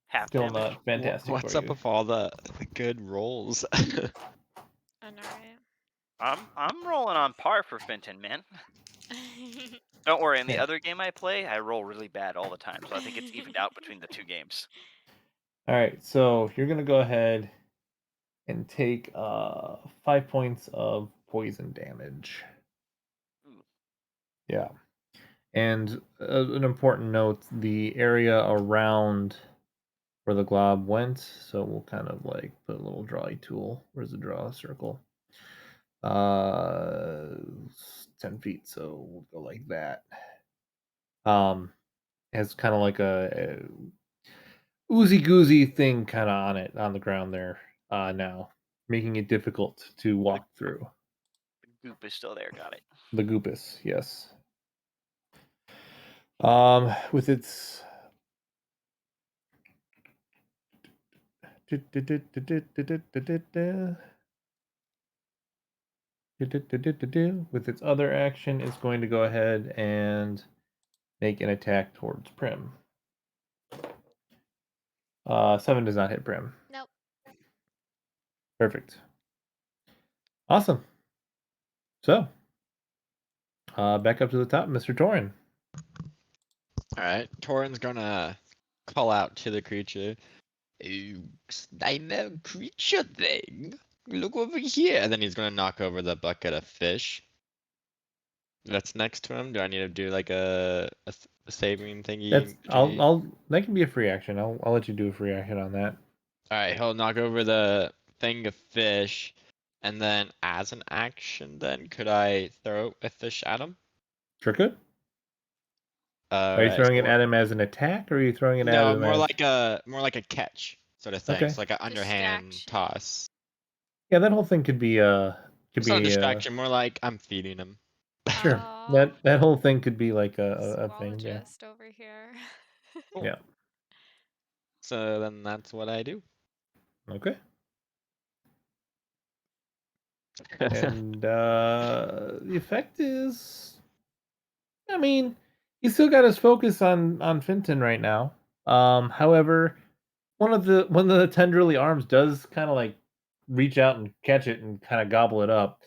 Half still damage. not fantastic What's for up you. with all the good rolls? I know, right? I'm rolling on par for Fenton, man. Don't worry, in the Yeah. other game I play, I roll really bad all the time, so I think it's evened out between the 2 games. All right, so you're gonna go ahead and take 5 points of poison damage. Ooh. Yeah. And an important note, the area around where the glob went, so we'll kind of like put a little drawy tool. Where's the draw circle? Uh 10 feet, so we'll go like that. Has kind of like a oozy goozy thing kind of on it on the ground there, now, making it difficult to The walk through. goop is still there, got it. The goopus, yes. With its with its other action, it's going to go ahead and make an attack towards Prim. 7 does not hit Prim. Nope. Perfect. Awesome. So, back up to the top, Mr. Torin. Alright, Torin's gonna call out to the creature. "Oh, Steiner creature thing, look over here." And then he's gonna knock over the bucket of fish that's next to him. Do I need to do like a saving That's thingy? I'll that can be a free action. I'll let you do a free action on that. Alright, he'll knock over the thing of fish, and then as an action, then could I throw a fish at him? Sure could. Are you Alright, throwing it so at him as an attack, or are you throwing it at no, him as? more like a catch sort of thing. Okay. So like an underhand Distraction. toss. Yeah, that whole thing could be It's not a distraction, more like I'm feeding him. sure. Oh, That whole thing could be like a thing. Yeah. zoologist over here. Cool. Yeah. So then that's what I do. Okay. And the effect is, I mean, he's still got his focus on Finton right now. However, one of the tendrily arms does kind of like reach out and catch it and kind of gobble it up.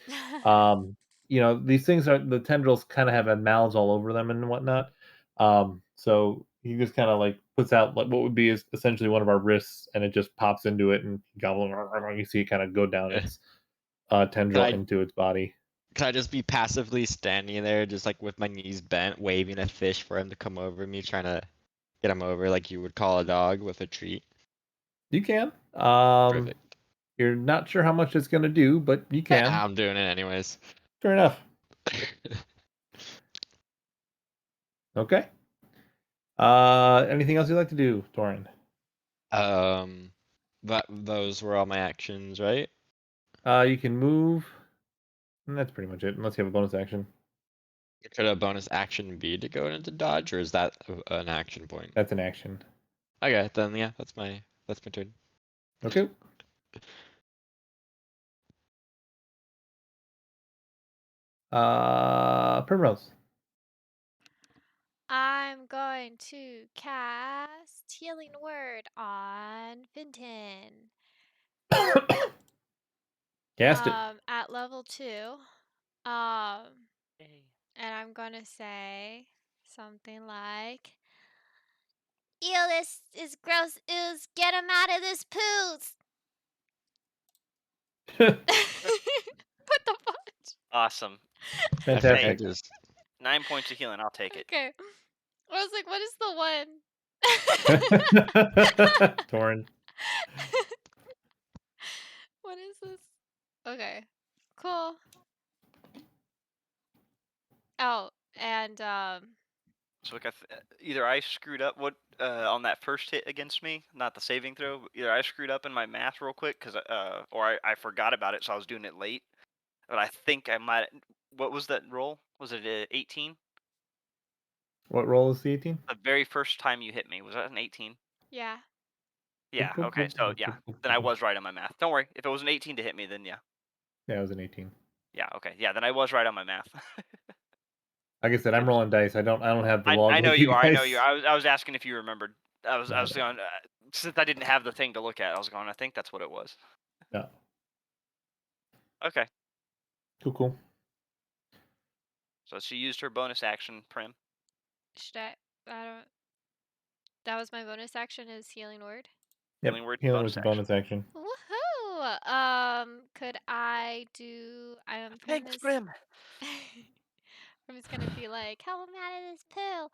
Um, these things are the tendrils kind of have mouths all over them and whatnot. So he just kind of like puts out like what would be essentially one of our wrists, and it just pops into it and gobble. You see it kind of go down tendril I- into its body. Can I just be passively standing there, just like with my knees bent, waving a fish for him to come over me, trying to get him over like you would call a dog with a treat? You can. Perfect. You're not sure how much it's gonna do, but you can. I'm doing it anyways. Fair enough. Okay. Anything else you'd like to do, Torin? Those were all my actions, right? You can move. And that's pretty much it, unless you have a bonus action. Could a bonus action be to go into dodge, or is that an action point? That's an action. Okay, then yeah, that's my turn. Okay. Primrose. I'm going to cast Healing Word on Finton. Cast it. At level 2. And Yay. I'm gonna say something like, "Ew, this is gross. Ooze, get him out of this poos." What the fudge? Awesome. Fantastic. I just 9 points of healing. I'll take it. Okay. I was like, what is the one? Torin. What is this? Okay. Cool. Oh, and So like either I screwed up on that first hit against me, not the saving throw. But either I screwed up in my math real quick or I forgot about it, so I was doing it late. But I think I might. What was that roll? Was it 18? What roll is the 18? The very first time you hit me, was that an 18? yeah. Yeah. Okay. So yeah, then I was right on my math. Don't worry. If it was an 18 to hit me, then yeah. Yeah, it was an 18. Yeah. Okay. Yeah. Then I was right on my math. Like I said, I'm rolling dice. I don't have the I log know like you you are. I know guys. you. I was asking if you remembered. I was No. going since I didn't have the thing to look at. I was going. I think that's what it was. No. Okay. Cool. So she used her bonus action, Prim. Should I don't That was my bonus action is Healing Word. Yep. Healing word Healing bonus was the action. bonus action. Woohoo! Could I do Prim Thanks, is Prim. Prim is gonna be like, help him out of this poo.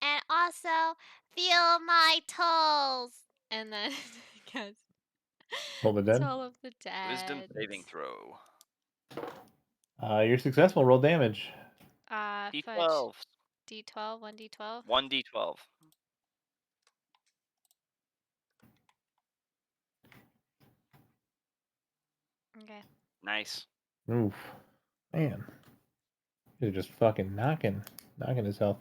And also feel my toes. And then cast Toll the dead. Toll of the Wisdom Dead. saving throw. You're successful. Roll damage. Fudge. D12. D12, 1d12. 1d12. Okay. Nice. Oof. Man. You're just fucking knocking his health.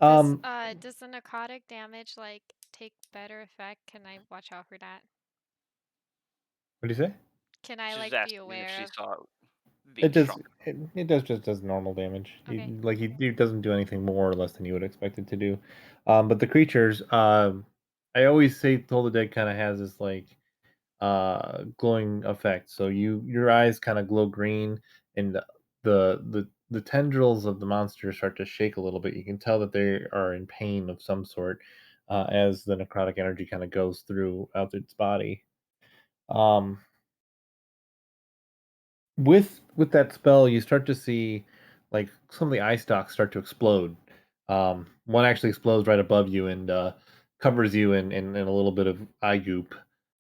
Does the necrotic damage like take better effect? Can I watch out for that? What do you say? Can I She's like be asking if aware she of? saw it being It does. stronger. It does just does normal damage. Okay. He doesn't do anything more or less than you would expect it to do. But the creatures, I always say Toll the Dead kind of has this like glowing effect. So your eyes kind of glow green, and the tendrils of the monster start to shake a little bit. You can tell that they are in pain of some sort as the necrotic energy kind of goes throughout its body. Um, with that spell, you start to see like some of the eye stalks start to explode. One actually explodes right above you and covers you in a little bit of eye goop.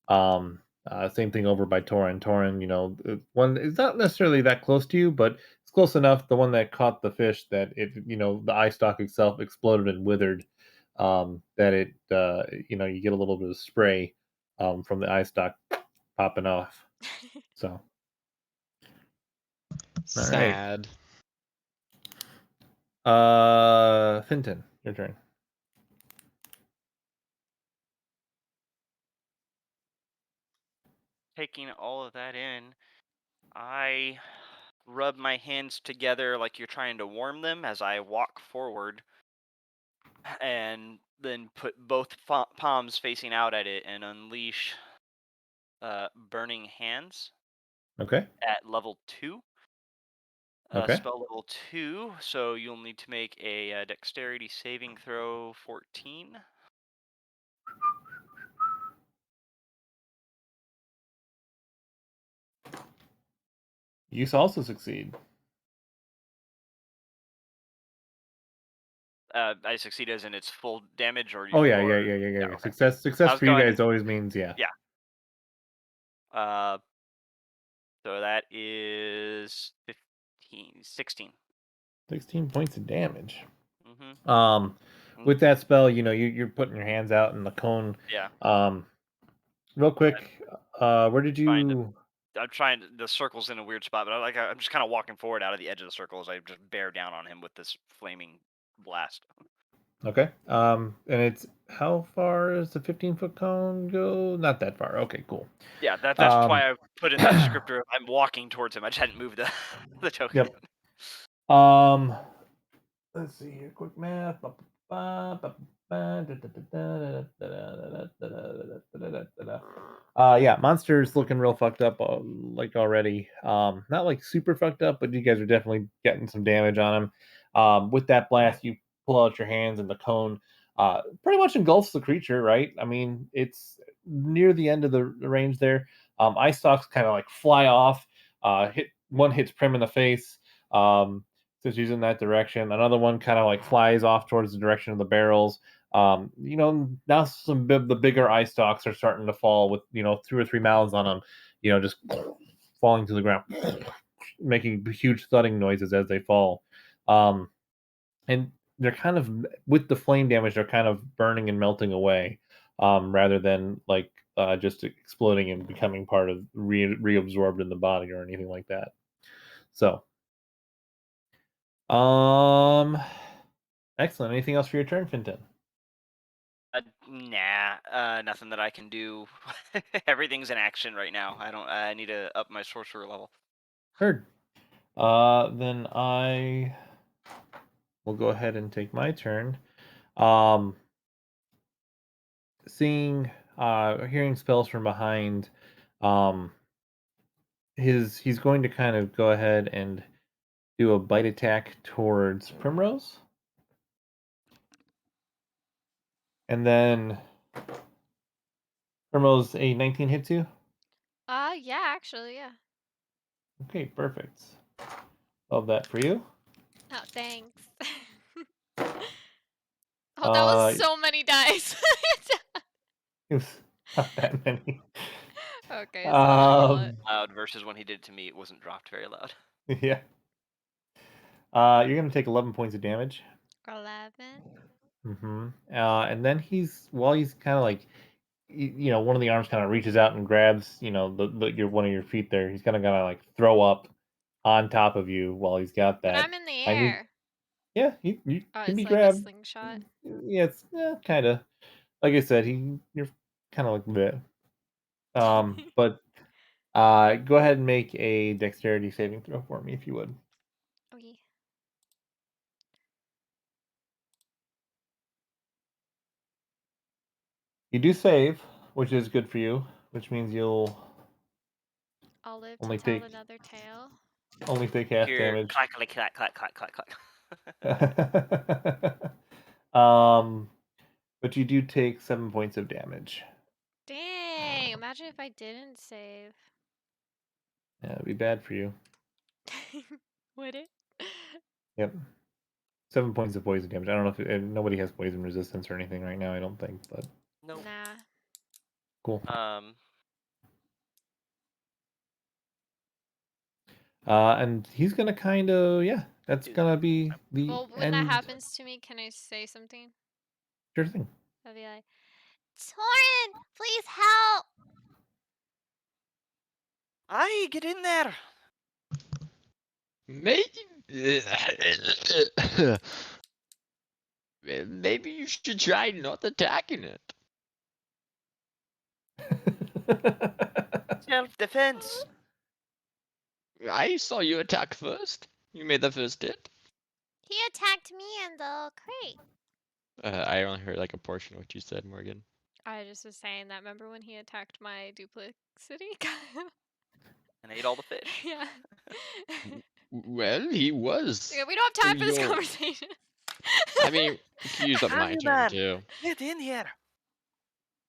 Same thing over by Torin. Torin, one is not necessarily that close to you, but it's close enough. The one that caught the fish that the eye stalk itself exploded and withered. That you get a little bit of spray from the eye stalk popping off. So. All right. Sad. Finton, your turn. Taking all of that in, I rub my hands together like you're trying to warm them as I walk forward, and then put both palms facing out at it and unleash Burning Hands Okay. at level 2. Okay. Spell level 2, so you'll need to make a dexterity saving throw 14. You also succeed. I succeed as in its full damage, or Oh yeah, or yeah, okay. I Success was for you going. guys always means yeah. Yeah. Uh, so that is 15, 16. 16 points of damage. Mm-hmm. With that spell, you're putting your hands out in the cone. Yeah. Real I'm quick, where did trying to. you? I'm trying. The circle's in a weird spot, but I'm just kind of walking forward out of the edge of the circle as I just bear down on him with this flaming blast. Okay. And it's how far does the 15-foot cone go? Not that far. Okay, cool. Yeah, that's Um, why I put in that descriptor. I'm walking towards him. I just hadn't moved the the token. yep. Um, let's see here. Quick math. Yeah, monster's looking real fucked up, like already. Not like super fucked up, but you guys are definitely getting some damage on him. With that blast, you pull out your hands, and the cone pretty much engulfs the creature. Right? I mean, it's near the end of the range there. Ice stalks kind of like fly off. Hits Prim in the face. Since he's in that direction. Another one kind of like flies off towards the direction of the barrels. Now the bigger eye stalks are starting to fall with 2 or 3 mouths on them. Just falling to the ground, making huge thudding noises as they fall. And they're kind of with the flame damage. They're kind of burning and melting away, rather than like just exploding and becoming part of reabsorbed in the body or anything like that. So Um, excellent. Anything else for your turn, Finton? Nah, nothing that I can do. Everything's in action right now. I need to up my sorcerer level. Heard. Then I will go ahead and take my turn. Um, hearing spells from behind. Um, he's going to kind of go ahead and do a bite attack towards Primrose, and then Primrose a 19 hits you. Yeah, actually, yeah. Okay, perfect. Love that for you. Oh, thanks. Oh, that was Uh, so many dice. it was not that many. Okay, so that was a lot. Loud versus when he did it to me, it wasn't dropped very loud. Yeah. You're gonna take 11 points of damage. 11. Mm-hmm. And then while he's kind of like, one of the arms kind of reaches out and grabs, your one of your feet there. He's gonna like throw up on top of you while he's got But that. I'm in the I need, air. yeah, you Oh, can it's be like a grabbed. slingshot. Yeah, it's kind of like I said. You're kind of like that. But go ahead and make a dexterity saving throw for me if you would. Okay. You do save, which is good for you, which means you'll I'll live to only tell take another tale. half Here, damage. clack, clack, clack, clack, clack, clack, clack. um, but you do take 7 points of damage. Dang, imagine if I didn't save. Yeah, it'd be bad for you. Would it? Yep. 7 points of poison damage. I don't know if nobody has poison resistance or anything right now. I don't think, but Nope. Nah. cool. Um, And he's gonna kind of that's gonna be the Well, when that end. happens to me, can I say something? Sure thing. I'll be like, Torin, please help! Aye, get in there. Maybe. Maybe you should try not attacking it. Self-defense. I saw you attack first. You made the first hit. He attacked me in the crate. I only heard like a portion of what you said, Morgan. I just was saying that. Remember when he attacked my duplicity? And ate all the fish. Yeah. Well, he was. Yeah, we don't have time for this Yo. conversation. I mean, you can use up my turn Candyman, too. get in here.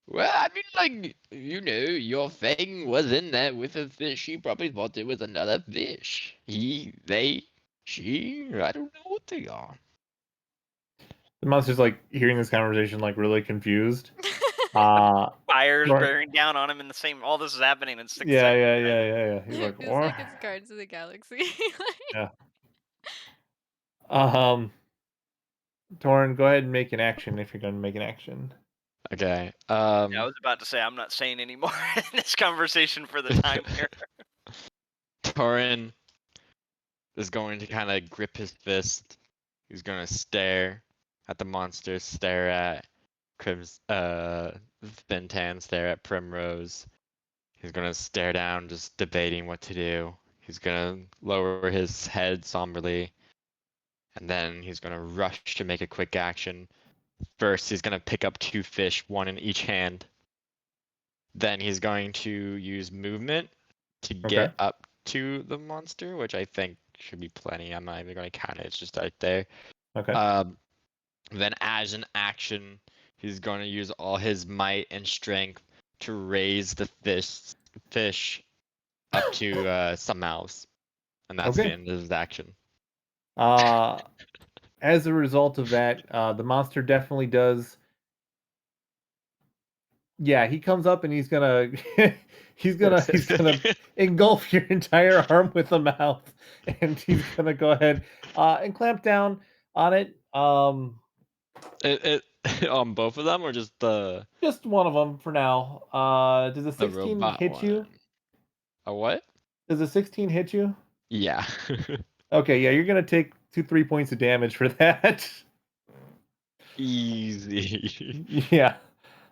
Well, I mean, like, your thing was in there with a fish. He probably thought it was another fish. He, they, she, I don't know what they are. The monster's like hearing this conversation, like really confused. Uh, Fire's Tor- bearing down on him in the same. All this is happening in 6 yeah, seconds. yeah, Right? yeah, yeah, yeah. He's like, It's what? like it's Guardians of the Galaxy. Yeah. Um, Torin, go ahead and make an action if you're going to make an action. Okay. Yeah, I was about to say I'm not saying any more in this conversation for the time here. Torin is going to kind of grip his fist. He's going to stare at the monster, stare at Fintan, stare at Primrose. He's going to stare down, just debating what to do. He's going to lower his head somberly, and then he's going to rush to make a quick action. First, he's going to pick up 2 fish, 1 in each hand. Then he's going to use movement to Okay. get up to the monster, which I think should be plenty. I'm not even going to count it. It's just right there. Okay. Then as an action, he's going to use all his might and strength to raise the fish up to some mouse. And that's the Okay. end of his action. As a result of that, the monster definitely does. Yeah, he comes up and he's gonna he's gonna engulf your entire arm with a mouth, and he's gonna go ahead and clamp down on it. It on both of them or just Just one of them for now. Does a the 16 robot hit you? one? A what? Does a 16 hit you? Yeah. Okay, yeah, you're gonna take 3 points of damage for that. Easy. Yeah.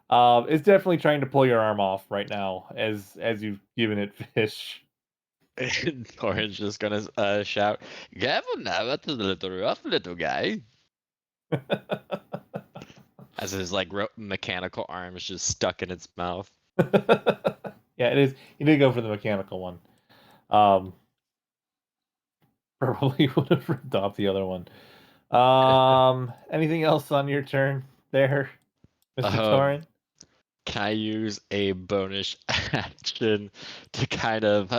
It's definitely trying to pull your arm off right now as you've given it fish. Orange just gonna shout, "Careful now, that's a little rough, little guy." As his like mechanical arm is just stuck in its mouth. Yeah, it is. You did go for the mechanical one. Probably would have ripped off the other one. Anything else on your turn there, Mr. Um, Torin? can I use a bonus action to kind of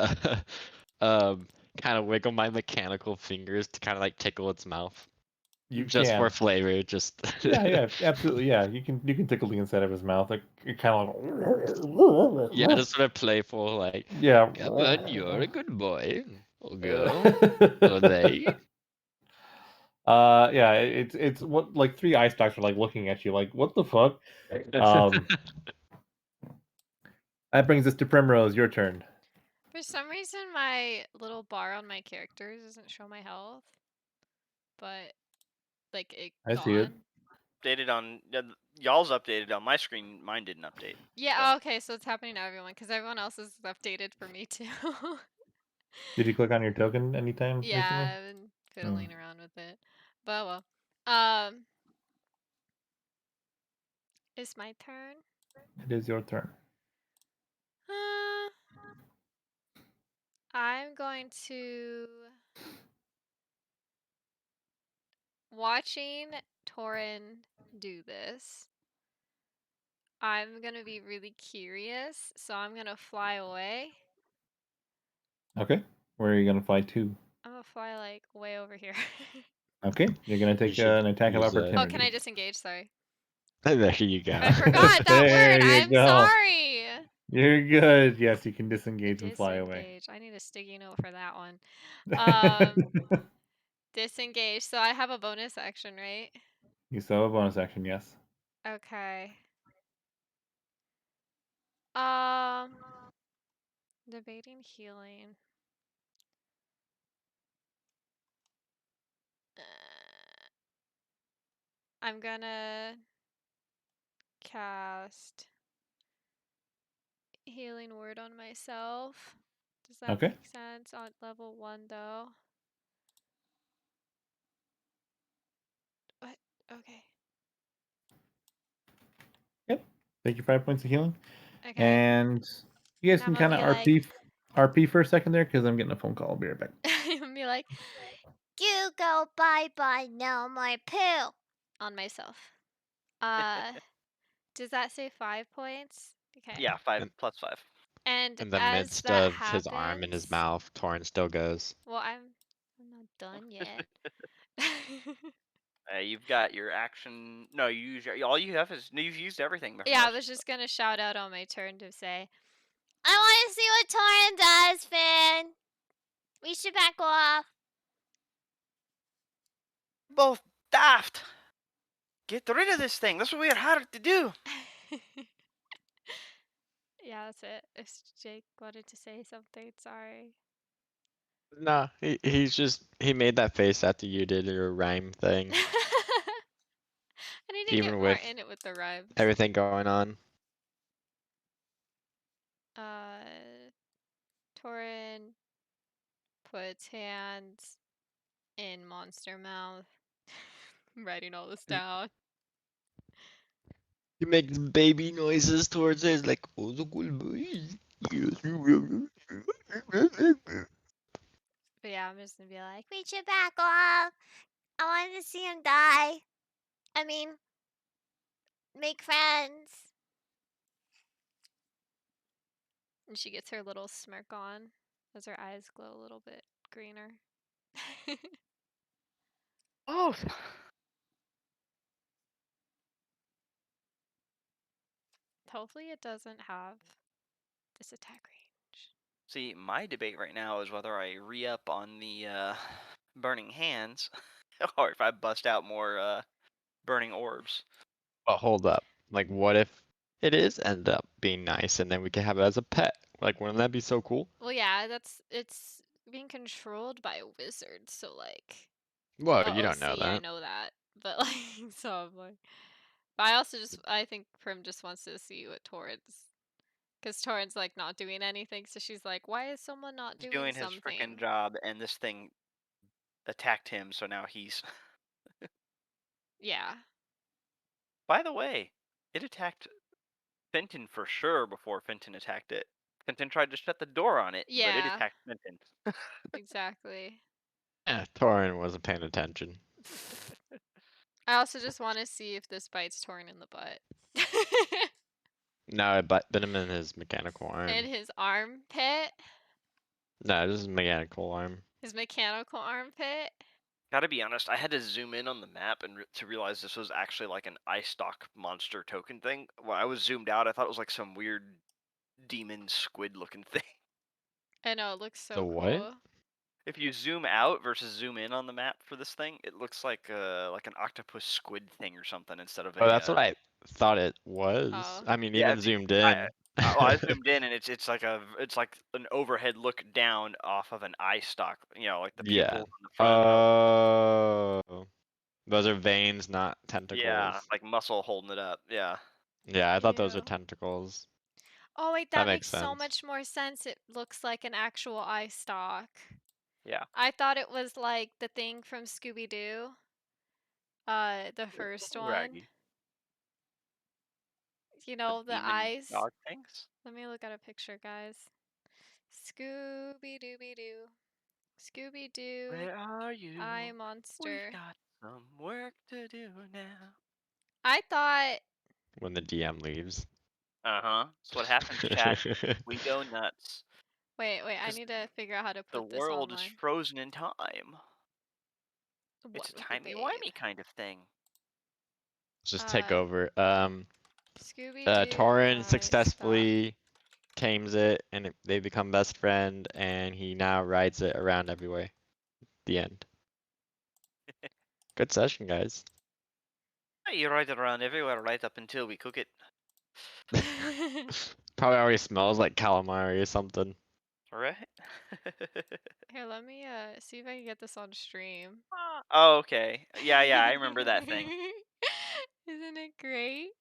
wiggle my mechanical fingers to kind of like tickle its mouth, You just for can. flavor, just Yeah, absolutely. Yeah, you can tickle the inside of his mouth. Like you're kind of yeah, like just sort of playful, like, yeah. "Come on, you're a good boy or girl or they." Yeah, it's what like 3 eye stalks are like looking at you like what the fuck. Um, that brings us to Primrose. Your turn. For some reason, my little bar on my characters doesn't show my health, but like it I see it. gone. Updated on y'all's updated on my screen. Mine didn't update. Yeah, okay, so it's happening to everyone because everyone else is updated for me too. Did you click on your token anytime recently? Yeah, I've been Hmm. fiddling around with it. But well. It's my turn. It is your turn. Uh, I'm going to watching Torin do this. I'm gonna be really curious, so I'm gonna fly away. Okay. Where are you gonna fly to? I'm gonna fly like way over here. Okay, you're gonna You take should an attack of use opportunity. Oh, can I disengage? Sorry. There you go. I forgot that There word. you I'm go. sorry. You're good. Yes, you can disengage and fly away. Disengage. I need a sticky note for that one. Disengage. So I have a bonus action, right? You still have a bonus action, yes. Okay. Um, debating healing. I'm gonna cast healing word on myself. Does that Okay. make sense? On level 1 though. What? Okay. Yep. Take your 5 points of healing. Okay. And you guys I'm can gonna kind of be RP for a second there because I'm getting a phone call. I'll be right back. I'm gonna be like, you go bye bye, no more poo on myself. Does that say 5 points? Okay. Yeah, 5 And- plus 5. And In the as midst that of his arm in his happens, mouth, Torin still goes. well, I'm not done yet. You've got your action. No, you use your. All you have is. No, you've used everything. Yeah, I Mephirosh. was just gonna shout out on my turn to say, I want to see what Torin does, Finn. We should back off. Both daft. Get rid of this thing. That's what we are hired to do. Yeah, that's it. If Jake wanted to say something, sorry. No, he made that face after you did your rhyme thing, I need to get even more with in it with the rhymes. everything going on. Torin puts hands in monster mouth. I'm writing all this down. He makes baby noises towards it, like, oh, the cool boy. But yeah, I'm just gonna be like, we should back off. I wanted to see him die. I mean, make friends. And she gets her little smirk on as her eyes glow a little bit greener. Oh. Hopefully it doesn't have this attack range. See, my debate right now is whether I re-up on the burning hands, or if I bust out more burning orbs. But hold up, like, what if it is end up being nice, and then we can have it as a pet? Like, wouldn't that be so cool? Well, yeah, it's being controlled by a wizard, so like, Well, you don't know OC, I that. know that, but like, so I'm like, but I also just, I think Prim just wants to see what Torrent's, because Torrent's like not doing anything, so she's like, why is someone not He's doing doing his something? freaking job, and this thing attacked him, so now he's. Yeah. By the way, it attacked Fenton for sure before Fenton attacked it. Fenton tried to shut the door on it, but it Yeah, attacked Fenton. exactly. Yeah, Torin wasn't paying attention. I also just want to see if this bites Torrent in the butt. No, it bit him in his mechanical arm. In his armpit? No, this is mechanical arm. His mechanical armpit? Gotta be honest, I had to zoom in on the map and to realize this was actually like an eye stock monster token thing. When I was zoomed out, I thought it was like some weird demon squid looking thing. I know, it looks so The what? cool. If you zoom out versus zoom in on the map for this thing, it looks like an octopus squid thing or something instead of Oh, a. that's what I thought it was. Oh. I mean, Yeah, even zoomed in. I zoomed in and it's like an overhead look down off of an eye stalk. You know, like the Yeah. pupils in the front. Oh. Those are veins, not tentacles. Yeah, like muscle holding it up. Yeah. Yeah, I thought those were Ew. tentacles. Oh wait, That that makes makes so sense. much more sense. It looks like an actual eye stalk. Yeah. I thought it was like the thing from Scooby-Doo. The first one. Raggy. You know, the demon eyes. dog things. Let me look at a picture, guys. Scooby-Dooby-Doo. Scooby-Doo. Where are you? Eye We've monster. got some work to do now. I thought. When the DM leaves. That's what happens, chat. We go nuts. Wait, I 'Cause need to figure out how to The put this world is online. frozen in time. What It's a with the babe? timey-wimey kind of thing. Just take Uh, over. Scooby-Doo. Torin Stop. successfully tames it, and they become best friend, and he now rides it around everywhere. The end. Good session, guys. You ride it around everywhere right up until we cook it. Probably already smells like calamari or something. Alright? Here, let me see if I can get this on stream. Oh, okay. Yeah, I remember that thing. Isn't it great?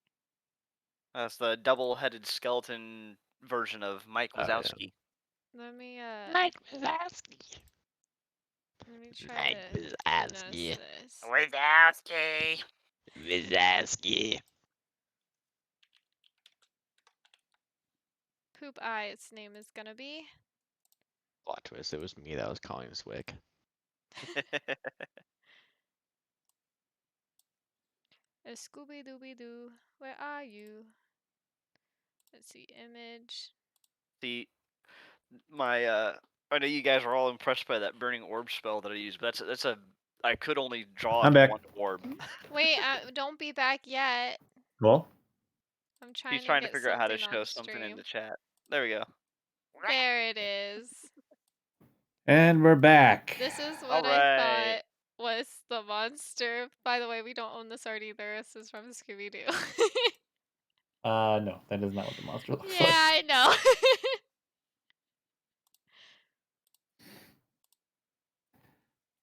That's the double-headed skeleton version of Mike Oh, yeah. Wazowski. Let me Mike Wazowski. let me try Mike to finesse Wazowski. this. Wazowski! Wazowski. Poop Eye, its name is gonna be. Plot twist, it was me that was calling Swick. Scooby-Dooby-Doo, where are you? Let's see, image. See, I know you guys are all impressed by that burning orb spell that I used, but I could only draw I'm up back. one orb. Wait, don't be back yet. Well, I'm He's trying to trying to get figure out how to something show on something in stream. the chat. There we go. There it is. and we're back. This is All what I right. thought was the monster. By the way, we don't own this art either. This is from Scooby-Doo. No, that is not what the monster looks Yeah, like. I know.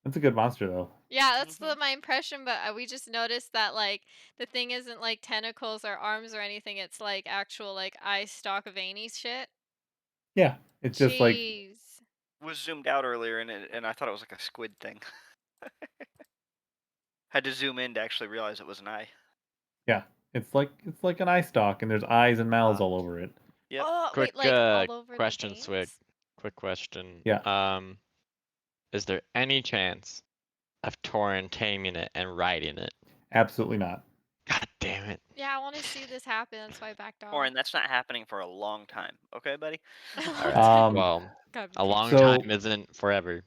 It's a good monster though. Yeah, that's my impression, but we just noticed that like the thing isn't like tentacles or arms or anything. It's like actual like eye stalk veiny shit. Yeah, it's just like Jeez. Was zoomed out earlier and I thought it was like a squid thing. Had to zoom in to actually realize it was an eye. yeah, it's like an eye stalk, and there's eyes and mouths Ah. all over it. Yep. Oh, Quick wait, like all over question, the Swig. veins? Quick question. Yeah. Is there any chance of Torin taming it and riding it? Absolutely not. God damn it. Yeah, I want to see this happen. That's why I backed off. Orin, that's not happening for a long time. Okay, buddy? Alright. Um, Well, Gotta be a long patient. So- time isn't forever.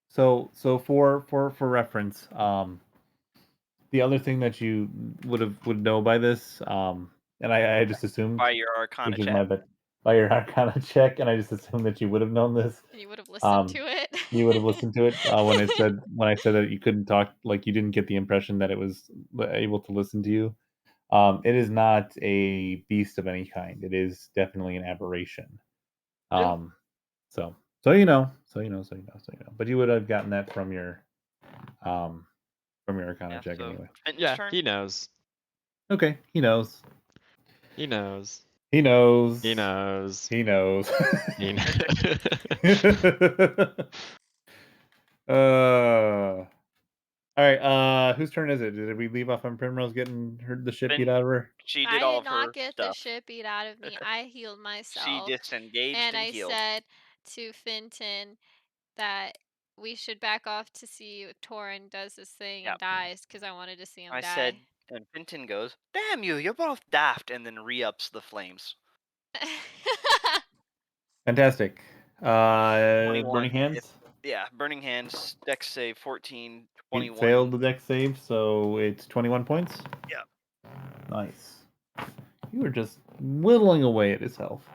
So for reference, the other thing that you would know by this, and I just assumed By your Arcana which is check. my bad, by your Arcana check, and I just assumed that you would have known this. And you would have listened to it. You would have listened to it when I said that you couldn't talk, like you didn't get the impression that it was able to listen to you. It is not a beast of any kind. It is definitely an aberration. Yeah. So you know. But you would have gotten that from your Arcana check so anyway. Fenton's Yeah, turn? he knows. Okay, he knows. He knows. He knows. He knows. He knows. He knows. All right. Whose turn is it? Did we leave off on Primrose getting the shit beat out of her? She I did all did of not her get the stuff. shit beat out of me. I healed She myself. disengaged And and I healed. said to Fenton that we should back off to see if Torin does this thing and Yep. dies because I wanted to see him I die. said, and Fenton goes, "Damn you, you're both daft," and then re-ups the flames. Fantastic. 21. Burning Hands. Yeah, Burning Hands, Dex save 14, 21. It failed the dex save, so it's 21 points. Yeah. Nice. You were just whittling away at his health.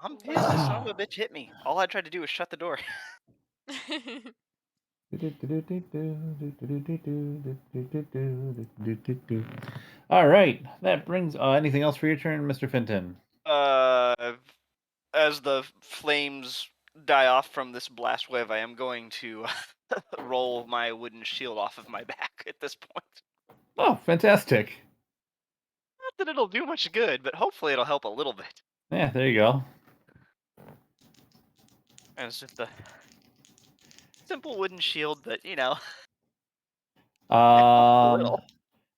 I'm pissed. The son of a bitch hit me. All I tried to do was shut the door. All right, that brings anything else for your turn, Mr. Fenton? As the flames die off from this blast wave, I am going to roll my wooden shield off of my back at this point. Oh, fantastic. Not that it'll do much good, but hopefully it'll help a little bit. Yeah, there you go. And it's just a simple wooden shield that, you know.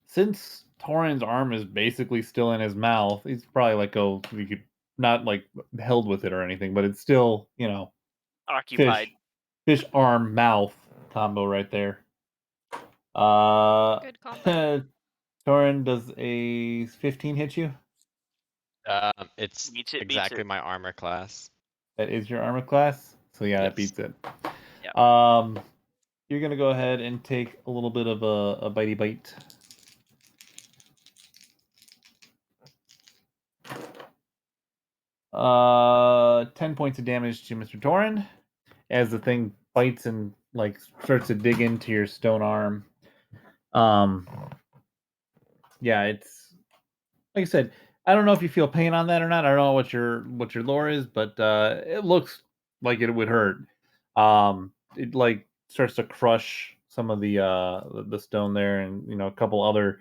Since Torin's arm is basically still in his mouth, he's probably you could not like held with it or anything, but it's still, Occupied. Fish arm mouth combo right there. Good combo. Torin, does a 15 hit you? It's Beats it, exactly my armor class. That is your armor class, so yeah, that Yes. beats it. Yeah. You're gonna go ahead and take a little bit of a bitey bite. Uh, 10 points of damage to Mr. Torin as the thing bites and starts to dig into your stone arm. Yeah, it's like I said. I don't know if you feel pain on that or not. I don't know what your lore is, but it looks like it would hurt. It starts to crush some of the stone there, and a couple other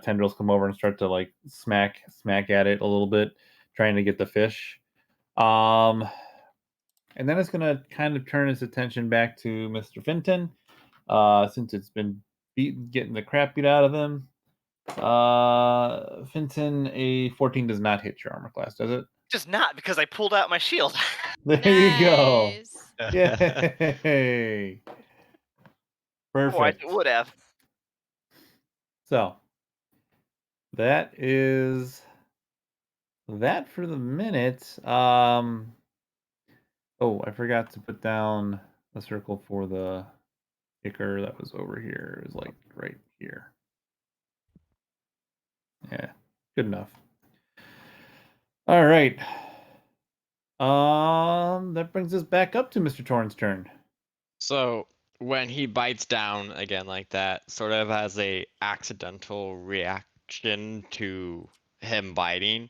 tendrils come over and start to smack at it a little bit, trying to get the fish. And then it's gonna kind of turn its attention back to Mr. Fenton, since it's been getting the crap beat out of him. Fenton, a 14 does not hit your armor class, does it? Just not, because I pulled out my shield. There you go. Nice. Yay! Perfect. Otherwise it would have. So that is that for the minute. Oh, I forgot to put down a circle for the kicker that was over here. It was like right here. Yeah, good enough. All right. That brings us back up to Mr. Torn's turn. So when he bites down again like that, sort of as a accidental reaction to him biting,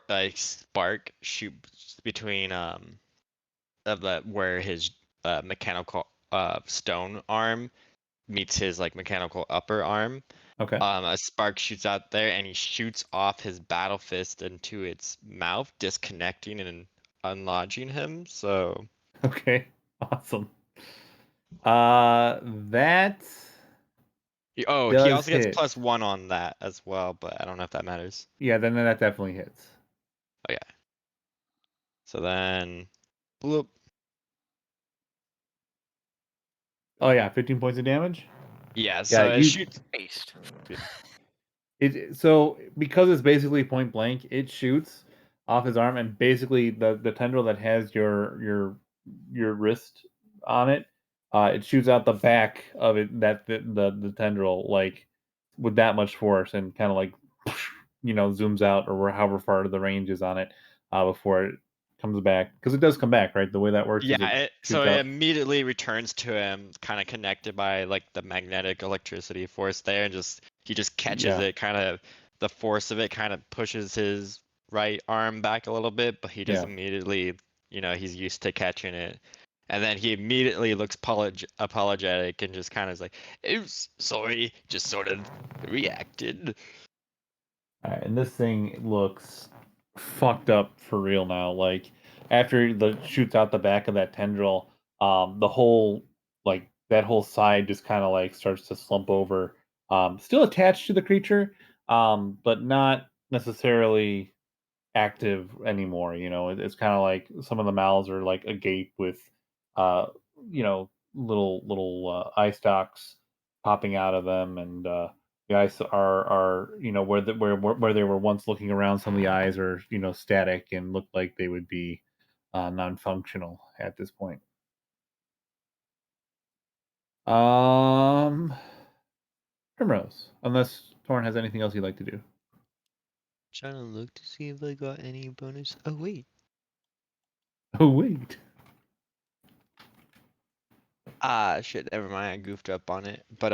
a spark shoots between of the where his mechanical stone arm meets his like mechanical upper arm. Okay. A spark shoots out there, and he shoots off his battle fist into its mouth, disconnecting and unlodging him. So Okay. Awesome. That oh, he does also gets hit. +1 on that as well, but I don't know if that matters. Yeah, then that definitely hits. Okay. So then, bloop. Oh yeah, 15 points of damage. Yeah, Yeah, so it you shoots. Paste. it so because it's basically point blank, it shoots off his arm and basically the tendril that has your wrist on it, it shoots out the back of it that the tendril like with that much force and kind of like zooms out or however far the range is on it before it comes back because it does come back, right? The way that works is it Yeah, so shoots it out. immediately returns to him, kind of connected by like the magnetic electricity force there, and he just catches Yeah, it, kind of the force of it kind of pushes his right arm back a little bit, but he just yeah. immediately, he's used to catching it. And then he immediately looks apologetic and just kind of is like, "Oops, sorry, just sort of reacted." All right, and this thing looks fucked up for real now. Like after the shoots out the back of that tendril, the whole like that whole side just kind of like starts to slump over. Still attached to the creature, but not necessarily active anymore. It's kind of like some of the mouths are like agape with, uh, little eye stalks popping out of them, and the eyes are where they were once looking around. Some of the eyes are static and look like they would be non-functional at this point. Um, Primrose, unless Torn has anything else you'd like to do. Trying to look to see if I got any bonus. Oh wait. Oh wait. Ah, shit, never mind. I goofed up on it. But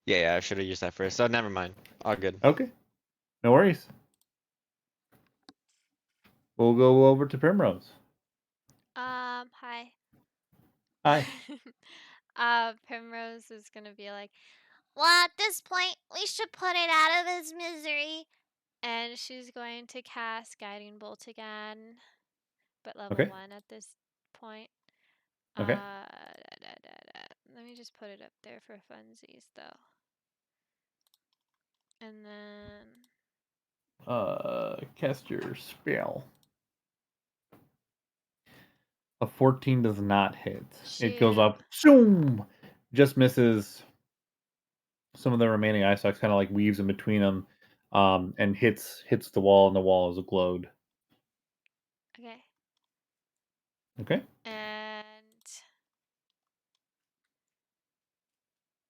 yeah, I should have used that first. So never mind. All good. Okay, no worries. We'll go over to Primrose. Hi. Hi. Primrose is gonna be like, well, at this point, we should put it out of its misery. And she's going to cast Guiding Bolt again, but level Okay. 1 at this point. Okay. Let me just put it up there for funsies, though. And then Cast your spell. A 14 does not hit. It goes shoot. up, zoom, just misses some of the remaining eye stalks, kind of like weaves in between them, and hits the wall, and the wall is glowed. Okay. Okay. And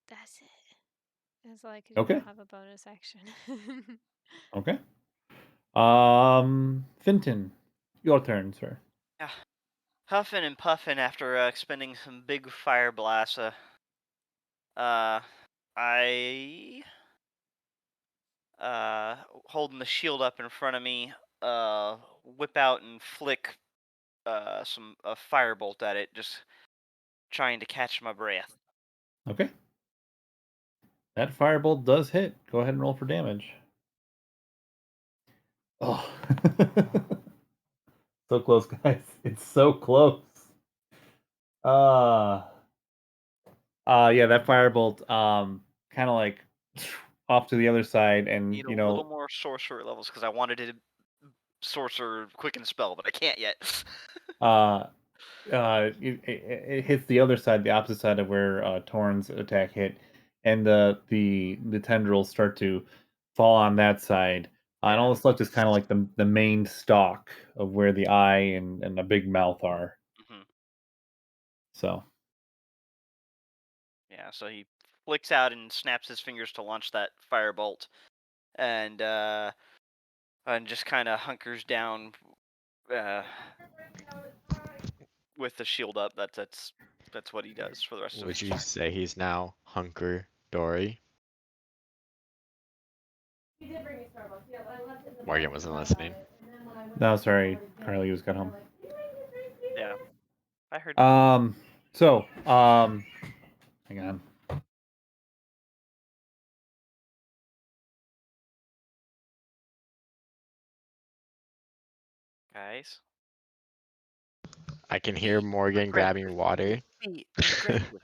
that's it. That's all because you Okay. don't have a bonus action. Okay. Finton, your turn, sir. Yeah. Huffing and puffing after expending some big fire blasts. Uh, I holding the shield up in front of me. Whip out and flick some a firebolt at it, just trying to catch my breath. Okay. That firebolt does hit. Go ahead and roll for damage. Oh. So close, guys. It's so close. Uh yeah, that firebolt kind of like off to the other side and Need a little more sorcerer levels because I wanted to sorcerer quicken spell, but I can't yet. uh it hits the other side, the opposite side of where Torn's attack hit, and the tendrils start to fall on that side. And all Yeah. that's left is kind of like the main stalk of where the eye and the big mouth are. Hmm. So Yeah. So he flicks out and snaps his fingers to launch that firebolt, and just kind of hunkers down uh, with the shield up. That's what he does for the rest of Would his you turn. say he's now hunker dory? Morgan wasn't listening. no, sorry, Carly just got home. Yeah, I heard. So hang on. Guys, I can hear be Morgan aggressive. grabbing water. Be aggressive.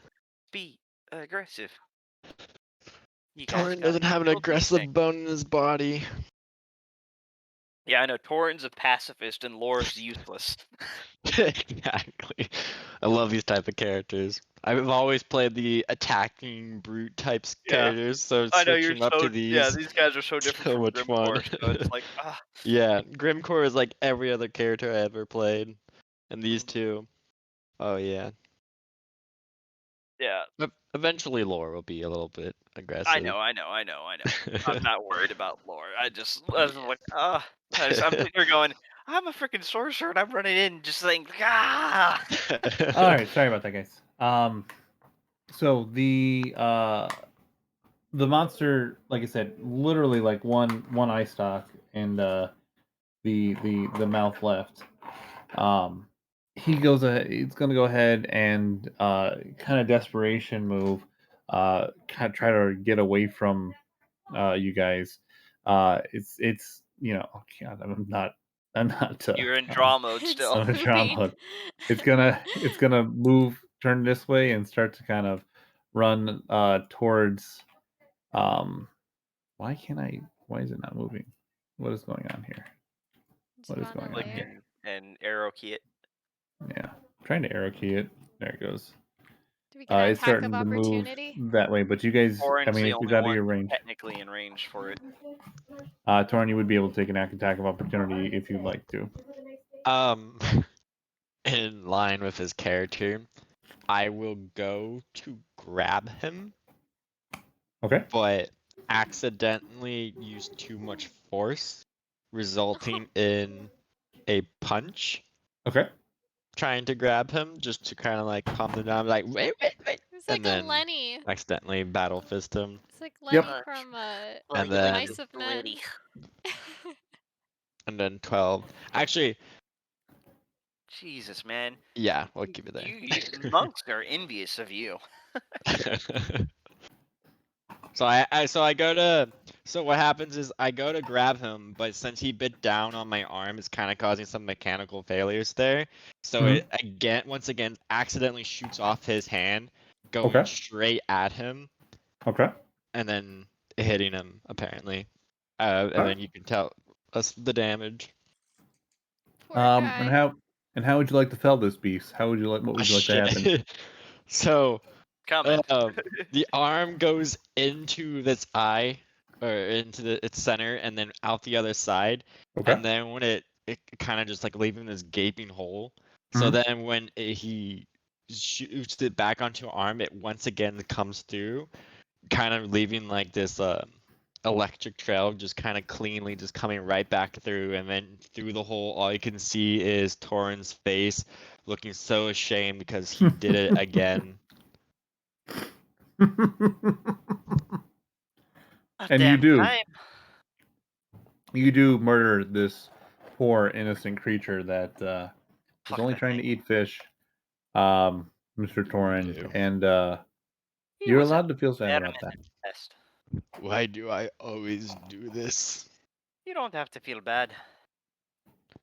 Be aggressive. You guys Torin gotta doesn't have an handle these things. aggressive bone in his body. Yeah, I know. Torin's a pacifist and Lore's useless. Exactly. I love these type of characters. I've always played the attacking brute types Yeah, characters, so I know you're switching up so. to Yeah, these, these guys are so different so from much fun. Grimcore. So it's like, Yeah, Grimcore is like every other character I ever played, and these two, oh yeah. yeah. Eventually, Lore will be a little bit I aggressive. know. I'm not worried about Lore. I was like, I'm sitting here going, I'm a freaking sorcerer, and I'm running in just saying, ah. All right, sorry about that, guys. So the monster, like I said, literally like one eye stalk and the mouth left. He's gonna go ahead and kind of desperation move, kind of try to get away from you guys. It's oh God, I'm not You're in draw mode It's still. I'm in trauma moving. mode. It's gonna move, turn this way, and start to kind of run towards. Why can't I? Why is it not moving? What is going on here? It's What is fun going in on Click here? there. and arrow key it. Yeah, I'm trying to arrow key it. There it goes. Do we get an It's attack of starting to move opportunity? that way, but you guys, I Orin's mean, the it's only out of one your range. technically in range for it. Torn, you would be able to take an attack of opportunity if you'd like to. Um, in line with his character, I will go to grab him, Okay. but accidentally use too much force, resulting in a punch Okay. trying to grab him just to kind of like calm them down, like wait, It's and like a then Lenny. accidentally battle fist him, It's like Yep. Lenny from and you then Mice of Men. and then 12. Actually, Jesus, man. yeah, we'll keep it You there. monks are envious of you. So I go to, so what happens is I go to grab him, but since he bit down on my arm, it's kind of causing some mechanical failures there. So Mhm. it once again accidentally shoots off his hand, going Okay. straight at him, Okay. and then hitting him apparently. And All right. then you can tell us the damage. Poor And guy. how would you like to fell this beast? What would you like to happen? Shit. So Coming. the arm goes into this eye or into its center and then out the other side, Okay. and then when it kind of just like leaving this gaping hole. So Mhm. then when he shoots it back onto arm, it once again comes through, kind of leaving like this electric trail, just kind of cleanly just coming right back through, and then through the hole all you can see is Torin's face looking so ashamed because he did it again. And you Damn do. time. You do murder this poor innocent creature that is Fuck only that trying to thing. eat fish, Mr. Torin, Ew. and He you're was allowed to feel sad about adamant that. at best. Why do I always do this? You don't have to feel bad.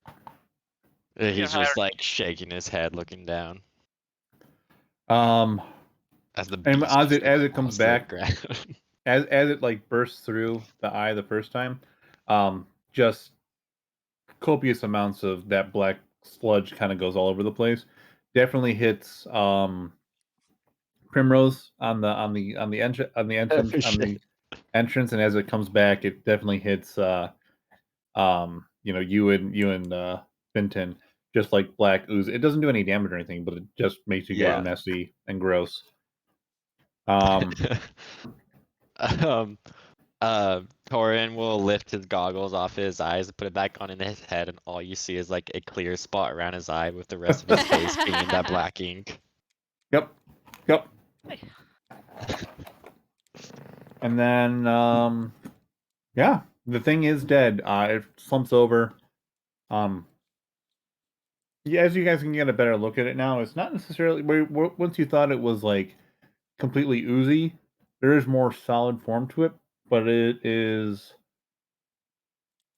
You know He's how just like shaking his head, looking down Um, as the and beast just as it comes falls to the back, ground. as it like bursts through the eye the first time, just copious amounts of that black sludge kind of goes all over the place. Definitely hits Primrose on the entrance Oh, shit. and as it comes back, it definitely hits you and Finton, just like black ooze. It doesn't do any damage or anything, but it just makes you guys Yeah. messy and gross. Um, um, Torin will lift his goggles off his eyes and put it back on in his head, and all you see is like a clear spot around his eye with the rest of his face being that black ink. yep, yep. Hey. And then yeah, the thing is dead. It slumps over. Yeah, as you guys can get a better look at it now, it's not necessarily once you thought it was like completely oozy. There is more solid form to it, but it is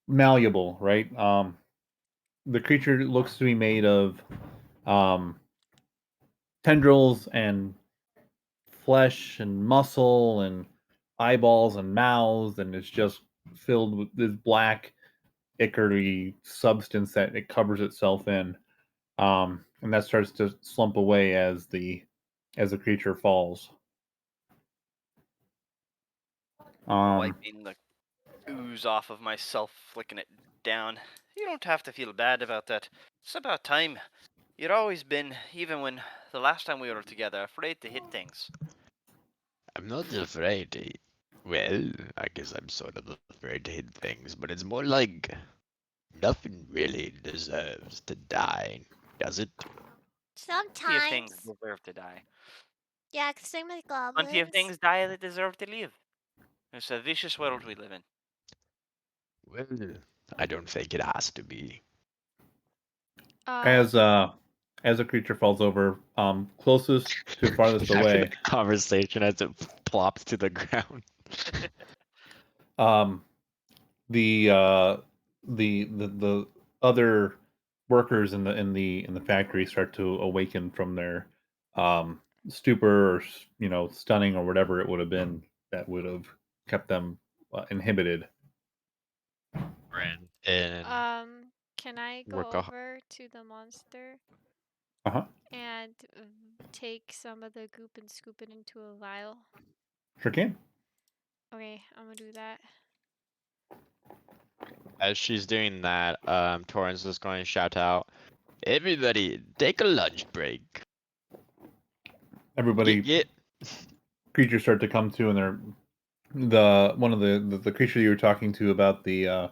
malleable, right? The creature looks to be made of um, tendrils and flesh and muscle and eyeballs and mouths, and it's just filled with this black ichor substance that it covers itself in, and that starts to slump away as the creature falls. Um, Wiping the ooze off of myself, flicking it down. You don't have to feel bad about that. It's about time. You'd always been, even when the last time we were together, afraid to hit things. I'm not afraid to. Well, I guess I'm sort of afraid to hit things, but it's more like nothing really deserves to die, does it? Plenty of things Sometimes. deserve to die. Yeah, 'cause same with Plenty of goblins. things die that deserve to live. It's a vicious world we live in. Well, I don't think it has to be. as a creature falls over, closest to farthest Having away, a conversation as it plops to the ground. um, the the other workers in the factory start to awaken from their stupor or stunning or whatever it would have been that would have kept them inhibited. And Can I go work a over to the monster Uh-huh. and take some of the goop and scoop it into a vial? Sure can. Okay, I'm gonna do that. As she's doing that, Torrance is going to shout out, "Everybody, take a lunch break." Everybody, Get. creatures start to come to, and they're one of the creature you were talking to about the